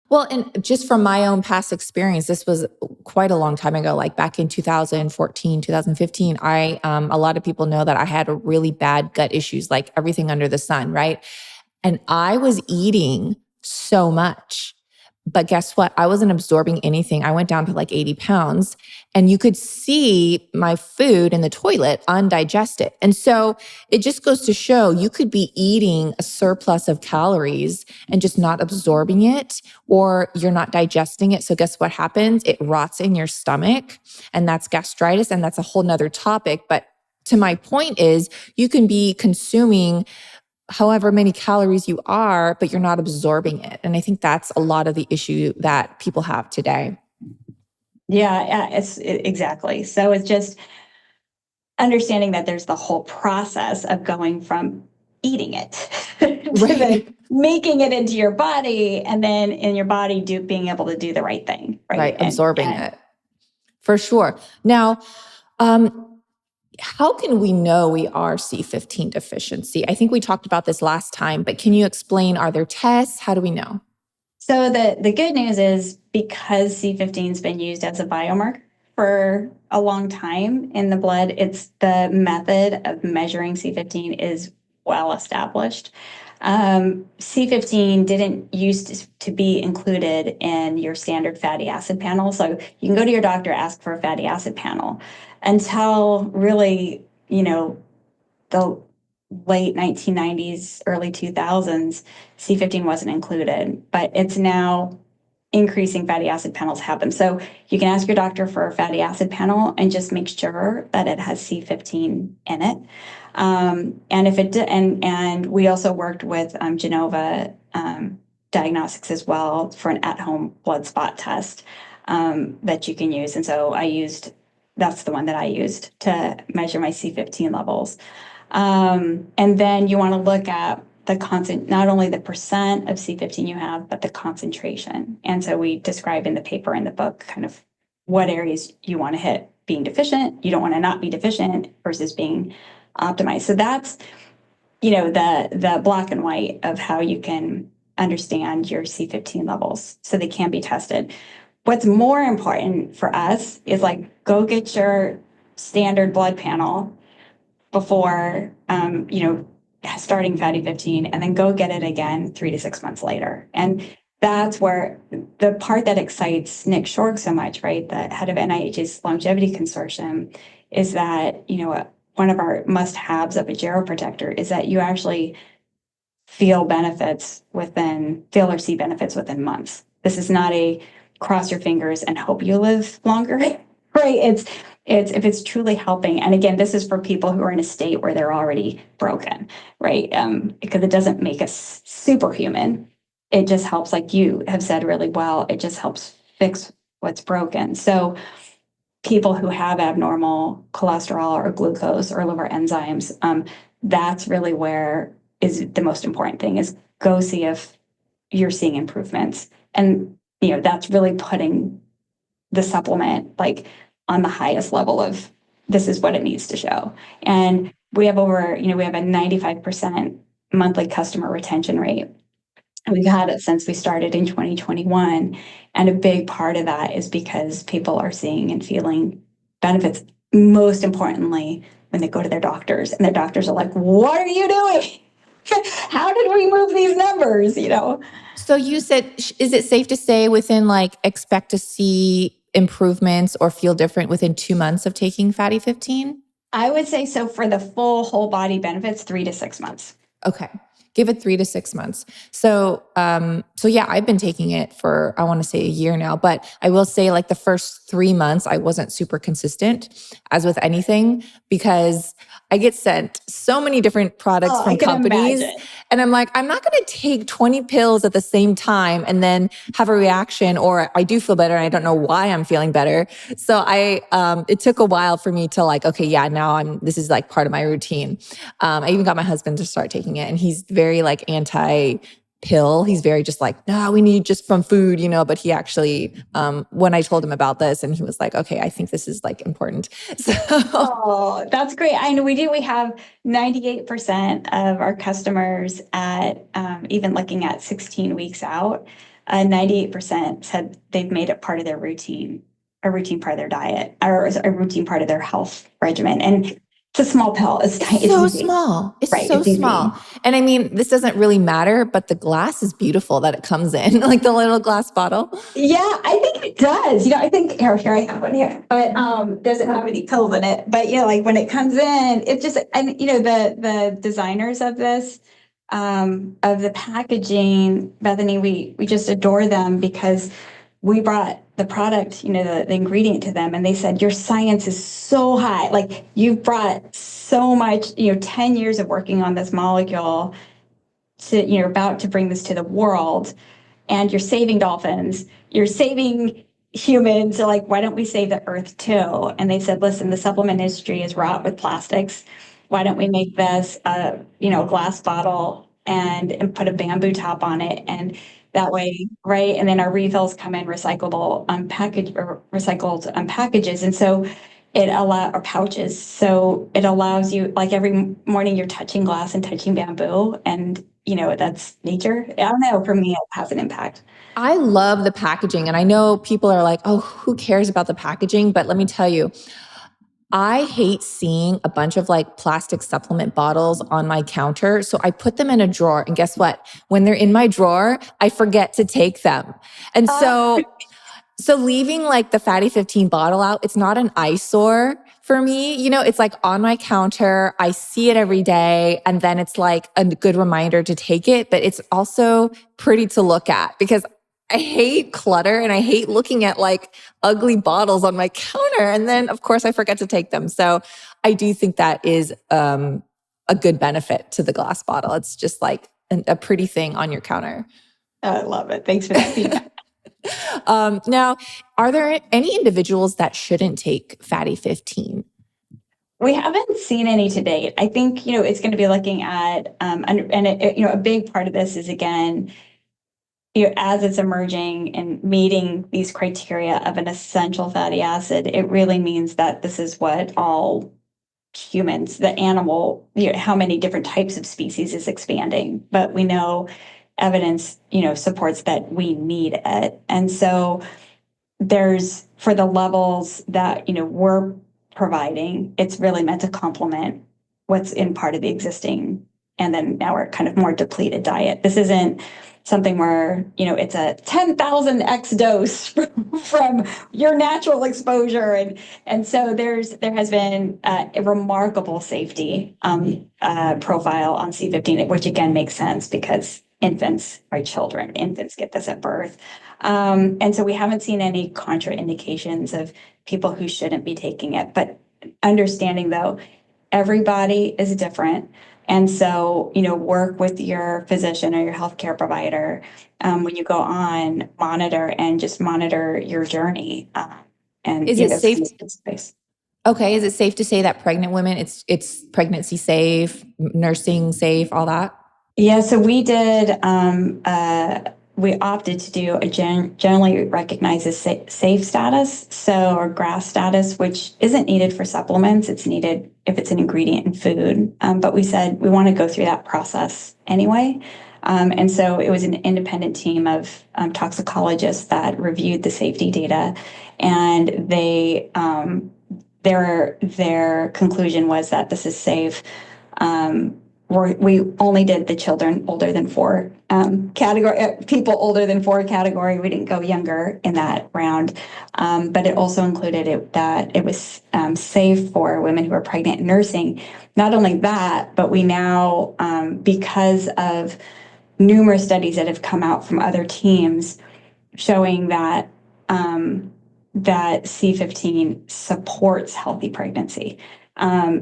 Well, and just from my own past experience, this was quite a long time ago, like back in 2014, 2015. A lot of people know that I had really bad gut issues, like everything under the sun, right? And I was eating so much. But guess what? I wasn't absorbing anything. I went down to like 80 pounds and you could see my food in the toilet undigested. And so it just goes to show you could be eating a surplus of calories and just not absorbing it, or you're not digesting it. So guess what happens? It rots in your stomach, and that's gastritis. And that's a whole nother topic. But to my point is, you can be consuming however many calories you are, but you're not absorbing it. And I think that's a lot of the issue that people have today. Yeah, exactly. So it's just understanding that there's the whole process of going from eating it to then making it into your body, and then in your body being able to do the right thing, right? Absorbing it. For sure. Now, how can we know we are C15 deficiency? I think we talked about this last time, but can you explain, are there tests? How do we know? So the good news is, because C15 has been used as a biomarker for a long time in the blood, it's the method of measuring C15 is well established. C15 didn't used to be included in your standard fatty acid panel. So you can go to your doctor, ask for a fatty acid panel. Until really, the late 1990s, early 2000s, C15 wasn't included, but it's now increasing fatty acid panels have them. So you can ask your doctor for a fatty acid panel and just make sure that it has C15 in it. And if it did, and we also worked with Genova Diagnostics as well for an at-home blood spot test that you can use. And so that's the one that I used to measure my C15 levels. And then you want to look at not only the percent of C15 you have, but the concentration. And so we describe in the paper, in the book, kind of what areas you want to hit being deficient. You don't want to not be deficient versus being optimized. So that's, the black and white of how you can understand your C15 levels so they can be tested. What's more important for us is like, go get your standard blood panel before, starting Fatty15, and then go get it again 3 to 6 months later. And that's where the part that excites Nick Shork so much, right, the head of NIH's Longevity Consortium, is that, one of our must-haves of a geroprotector is that you actually feel or see benefits within months. This is not a cross your fingers and hope you live longer, right? It's if it's truly helping. And again, this is for people who are in a state where they're already broken, right? Because it doesn't make us superhuman. It just helps, like you have said really well, it just helps fix what's broken. So people who have abnormal cholesterol or glucose or liver enzymes, that's really where is the most important thing, is go see if you're seeing improvements. And, that's really putting the supplement like on the highest level of this is what it needs to show. And we have we have a 95% monthly customer retention rate. And we've had it since we started in 2021. And a big part of that is because people are seeing and feeling benefits, most importantly, when they go to their doctors and their doctors are like, what are you doing? How did we move these numbers, So you said, is it safe to say within expect to see improvements or feel different within 2 months of taking Fatty15? I would say so for the full whole body benefits, 3 to 6 months. Okay. Give it 3 to 6 months. So yeah, I've been taking it for, I want to say a year now, but I will say the first 3 months, I wasn't super consistent, as with anything, because I get sent so many different products from companies. Imagine. And I'm like, I'm not going to take 20 pills at the same time and then have a reaction, or I do feel better and I don't know why I'm feeling better. So it took a while for me to okay, yeah, now this is part of my routine. I even got my husband to start taking it, and he's very anti-pill. He's very just no, we need just from food, but he actually, when I told him about this, and he was like, okay, I think this is important. So. Oh, that's great. I know we have 98% of our customers at, even looking at 16 weeks out, 98% said they've made it part of their routine, a routine part of their diet, or a routine part of their health regimen. And it's a small pill. It's so easy. Small. It's right, so it's small. And I mean, this doesn't really matter, but the glass is beautiful that it comes in, the little glass bottle. Yeah, I think it does. I think here I have one here, but doesn't have any pills in it. But when it comes in, it just, and the designers of this, of the packaging, Bethany, we just adore them, because we brought the product, the ingredient to them, and they said, your science is so high. You've brought so much, 10 years of working on this molecule to, you're about to bring this to the world, and you're saving dolphins, you're saving humans. So why don't we save the earth too? And they said, listen, the supplement industry is wrought with plastics. Why don't we make this a glass bottle and put a bamboo top on it? And that way, right? And then our refills come in recyclable recycled packages. And so or pouches. So it allows you, every morning you're touching glass and touching bamboo, and that's nature. I don't know, for me, it has an impact. I love the packaging. And I know people are like, oh, who cares about the packaging? But let me tell you, I hate seeing a bunch of plastic supplement bottles on my counter. So I put them in a drawer. And guess what? When they're in my drawer, I forget to take them. And so leaving the Fatty15 bottle out, it's not an eyesore for me. It's on my counter. I see it every day. And then it's a good reminder to take it. But it's also pretty to look at, because I hate clutter and I hate looking at ugly bottles on my counter. And then of course I forget to take them. So I do think that is a good benefit to the glass bottle. It's just a pretty thing on your counter. I love it. Thanks for that feedback. Now, are there any individuals that shouldn't take Fatty15? We haven't seen any to date. I think, it's going to be looking at, a big part of this is, again, as it's emerging and meeting these criteria of an essential fatty acid, it really means that this is what all humans, the animal, how many different types of species is expanding. But we know evidence, supports that we need it. And so for the levels that, we're providing, it's really meant to complement what's in part of the existing, and then now we're kind of more depleted diet. This isn't something where, it's a 10,000x dose from your natural exposure. And so there has been a remarkable safety profile on C15, which again makes sense because infants get this at birth. And so we haven't seen any contraindications of people who shouldn't be taking it. But understanding, though, everybody is different. And so, work with your physician or your healthcare provider when you go on, monitor your journey. And is it safe? Okay, is it safe to say that pregnant women, it's pregnancy safe, nursing safe, all that? Yeah, so we did. We opted to do a generally recognized as safe status, or GRAS status, which isn't needed for supplements. It's needed if it's an ingredient in food. But we said we want to go through that process anyway. And so it was an independent team of toxicologists that reviewed the safety data, and their conclusion was that this is safe. We only did the children older than 4 category, people older than 4 category. We didn't go younger in that round, but it also included that it was safe for women who are pregnant and nursing. Not only that, but we now, because of numerous studies that have come out from other teams showing that that C15 supports healthy pregnancy.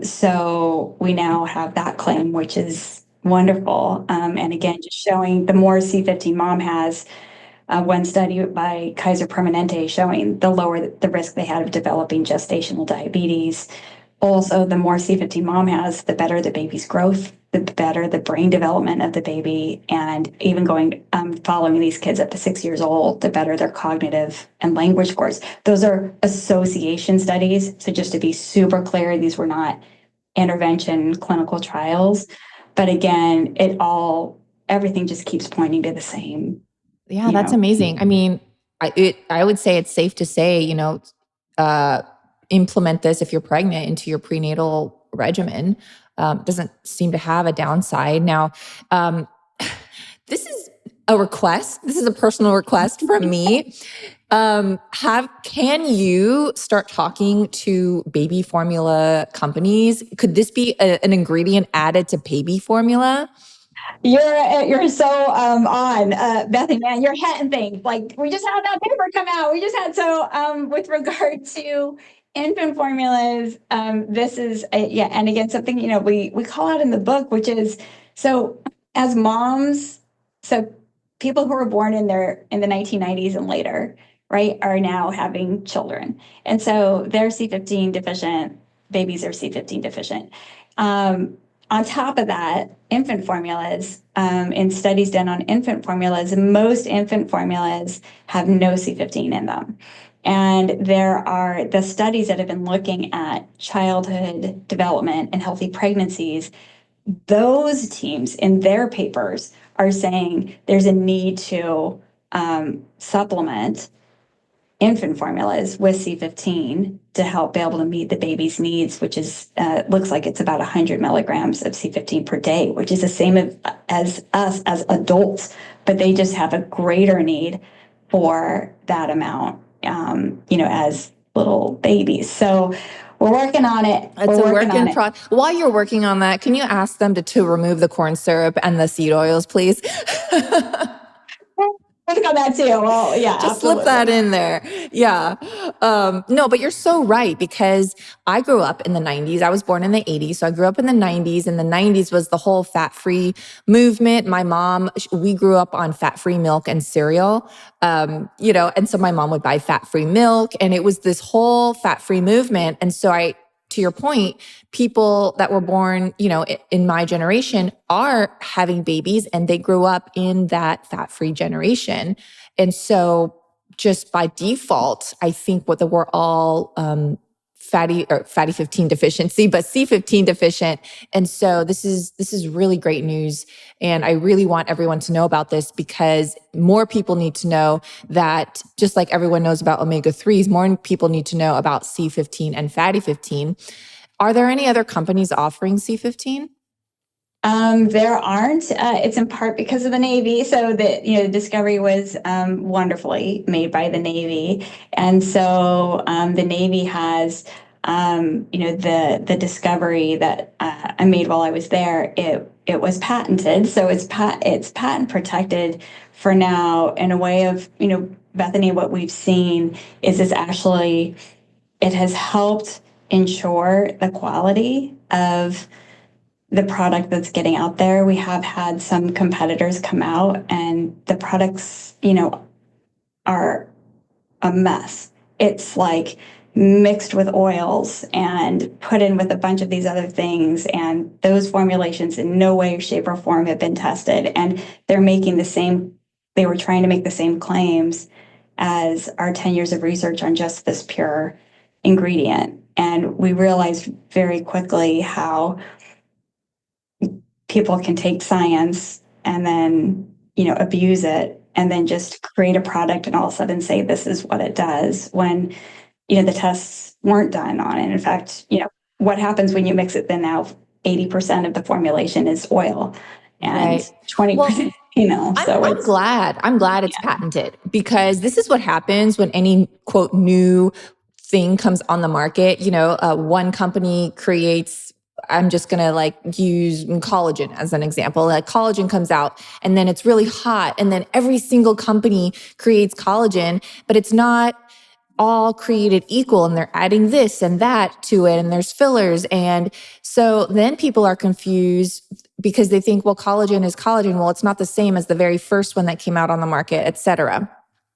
So we now have that claim, which is wonderful. And again, just showing the more C15 mom has, one study by Kaiser Permanente showing the lower the risk they had of developing gestational diabetes. Also, the more C15 mom has, the better the baby's growth, the better the brain development of the baby, and even following these kids up to 6 years old, the better their cognitive and language scores. Those are association studies. So just to be super clear, these were not intervention clinical trials. But again, everything just keeps pointing to the same. Yeah, that's amazing. I mean, I would say it's safe to say, implement this if you're pregnant into your prenatal regimen. Doesn't seem to have a downside. Now, this is a request. This is a personal request from me. Can you start talking to baby formula companies? Could this be an ingredient added to baby formula? You're so on, Bethany, man. You're hitting things. Like, we just had that paper come out. With regard to infant formulas, this is and again something we call out in the book, which is as moms, people who were born in the 1990s and later, right, are now having children, and so they're C15 deficient. Babies are C15 deficient. On top of that, infant formulas, in studies done on infant formulas, most infant formulas have no C15 in them. And there are the studies that have been looking at childhood development and healthy pregnancies. Those teams in their papers are saying there's a need to supplement infant formulas with C15 to help be able to meet the baby's needs, which is looks like it's about 100 milligrams of C15 per day, which is the same as us as adults, but they just have a greater need for that amount, as little babies. So we're working on it. It's a work in progress. While you're working on that, can you ask them to remove the corn syrup and the seed oils, please? Work on that too. Well, yeah, just absolutely. slip that in there. Yeah. No, but you're so right, because I grew up in the 90s. I was born in the 80s. So I grew up in the 90s, and the 90s was the whole fat-free movement. My mom, we grew up on fat-free milk and cereal, and so my mom would buy fat-free milk, and it was this whole fat-free movement. And so to your point, people that were born, in my generation are having babies, and they grew up in that fat-free generation. And so just by default, I think we're all fatty 15 deficiency, but C15 deficient. And so this is really great news. And I really want everyone to know about this because more people need to know that just like everyone knows about omega-3s, more people need to know about C15 and fatty 15. Are there any other companies offering C15? There aren't. It's in part because of the Navy. So the discovery was wonderfully made by the Navy, and so the Navy has the discovery that I made while I was there. It was patented, so it's patent protected for now. In a way of Bethany, what we've seen is it has helped ensure the quality of the product that's getting out there. We have had some competitors come out and the products, are a mess. It's like mixed with oils and put in with a bunch of these other things. And those formulations in no way, shape, or form have been tested. And they were trying to make the same claims as our 10 years of research on just this pure ingredient. And we realized very quickly how people can take science and then, abuse it and then just create a product and all of a sudden say this is what it does when, the tests weren't done on it. In fact, what happens when you mix it then now 80% of the formulation is oil and 20%, I'm glad it's patented because this is what happens when any quote new thing comes on the market. One company creates, I'm just going to use collagen as an example. Like collagen comes out and then it's really hot. And then every single company creates collagen, but it's not all created equal and they're adding this and that to it. And there's fillers. And so then people are confused because they think, well, collagen is collagen. Well, it's not the same as the very first one that came out on the market, et cetera.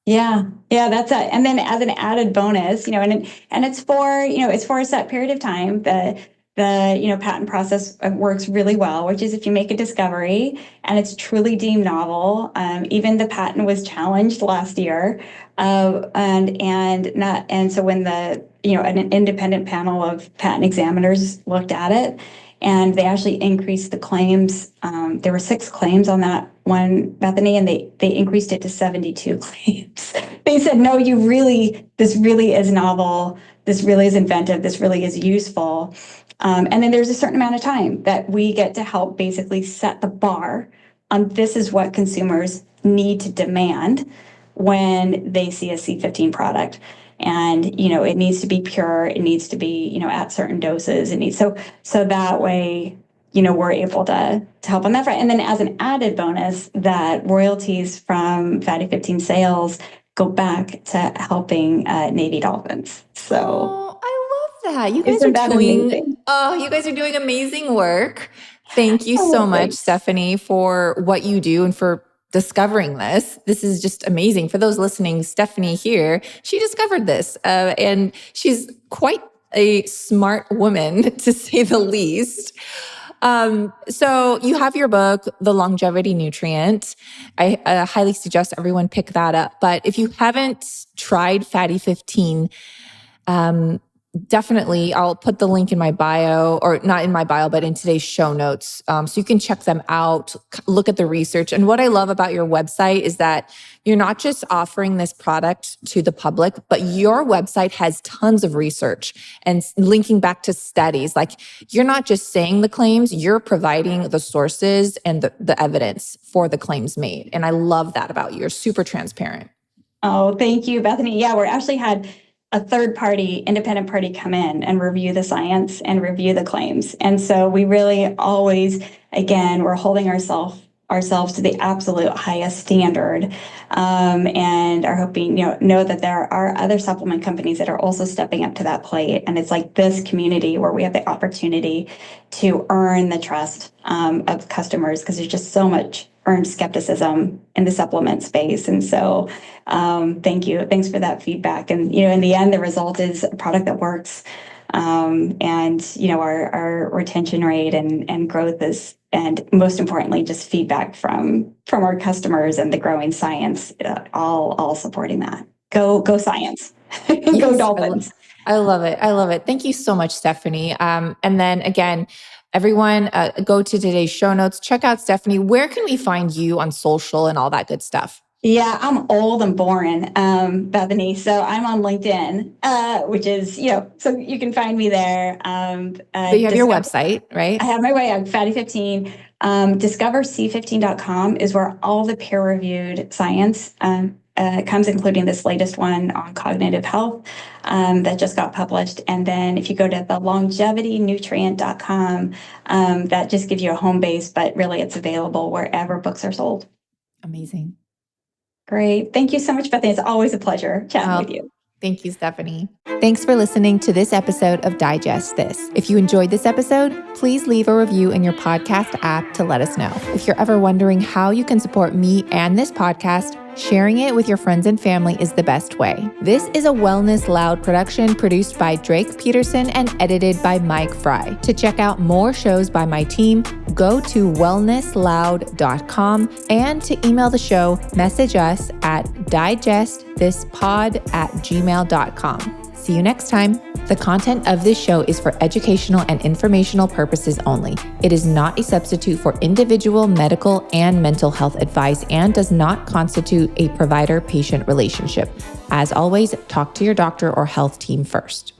Yeah, that's it. And then as an added bonus, and it's for a set period of time. The patent process works really well, which is if you make a discovery and it's truly deemed novel. Even the patent was challenged last year, and so when an independent panel of patent examiners looked at it, and they actually increased the claims. There were 6 claims on that one, Bethany, and they increased it to 72 claims. They said, no, this really is novel. This really is inventive. This really is useful. And then there's a certain amount of time that we get to help basically set the bar on this is what consumers need to demand when they see a C15 product. And, it needs to be pure. It needs to be, at certain doses. So that way, we're able to help on that front. And then as an added bonus, that royalties from Fatty 15 sales go back to helping Navy dolphins. So I love that. You guys are doing amazing work. Thank you so much, Stephanie, for what you do and for discovering this. This is just amazing. For those listening, Stephanie here, she discovered this and she's quite a smart woman, to say the least. So you have your book, The Longevity Nutrient. I highly suggest everyone pick that up. But if you haven't tried Fatty 15, definitely, I'll put the link in my bio, or not in my bio, but in today's show notes. So you can check them out, look at the research. And what I love about your website is that you're not just offering this product to the public, but your website has tons of research and linking back to studies. Like you're not just saying the claims, you're providing the sources and the evidence for the claims made. And I love that about you. You're super transparent. Oh, thank you, Bethany. Yeah, we actually had a third party, independent party come in and review the science and review the claims. And so we really always, again, we're holding ourselves to the absolute highest standard, and are hoping, know that there are other supplement companies that are also stepping up to that plate. And it's like this community where we have the opportunity to earn the trust of customers, because there's just so much earned skepticism in the supplement space. And so thank you. Thanks for that feedback. And, in the end, the result is a product that works. And, our retention rate and growth is, and most importantly, just feedback from our customers and the growing science, all supporting that. go science. Go Yes, Dolphins. I love it. I love it. Thank you so much, Stephanie. And then again, everyone, go to today's show notes. Check out Stephanie. Where can we find you on social and all that good stuff? Yeah, I'm old and boring, Bethany. So I'm on LinkedIn, which is, so you can find me there. But you have your website, right? I have my way. I'm Fatty15. DiscoverC15.com is where all the peer-reviewed science comes, including this latest one on cognitive health that just got published. And then if you go to the longevitynutrient.com, that just gives you a home base, but really it's available wherever books are sold. Amazing. Great. Thank you so much, Bethany. It's always a pleasure chatting with you. Thank you, Stephanie. Thanks for listening to this episode of Digest This. If you enjoyed this episode, please leave a review in your podcast app to let us know. If you're ever wondering how you can support me and this podcast, sharing it with your friends and family is the best way. This is a Wellness Loud production produced by Drake Peterson and edited by Mike Fry. To check out more shows by my team, go to wellnessloud.com, and to email the show, message us at digestthispod@gmail.com. See you next time. The content of this show is for educational and informational purposes only. It is not a substitute for individual medical and mental health advice and does not constitute a provider-patient relationship. As always, talk to your doctor or health team first.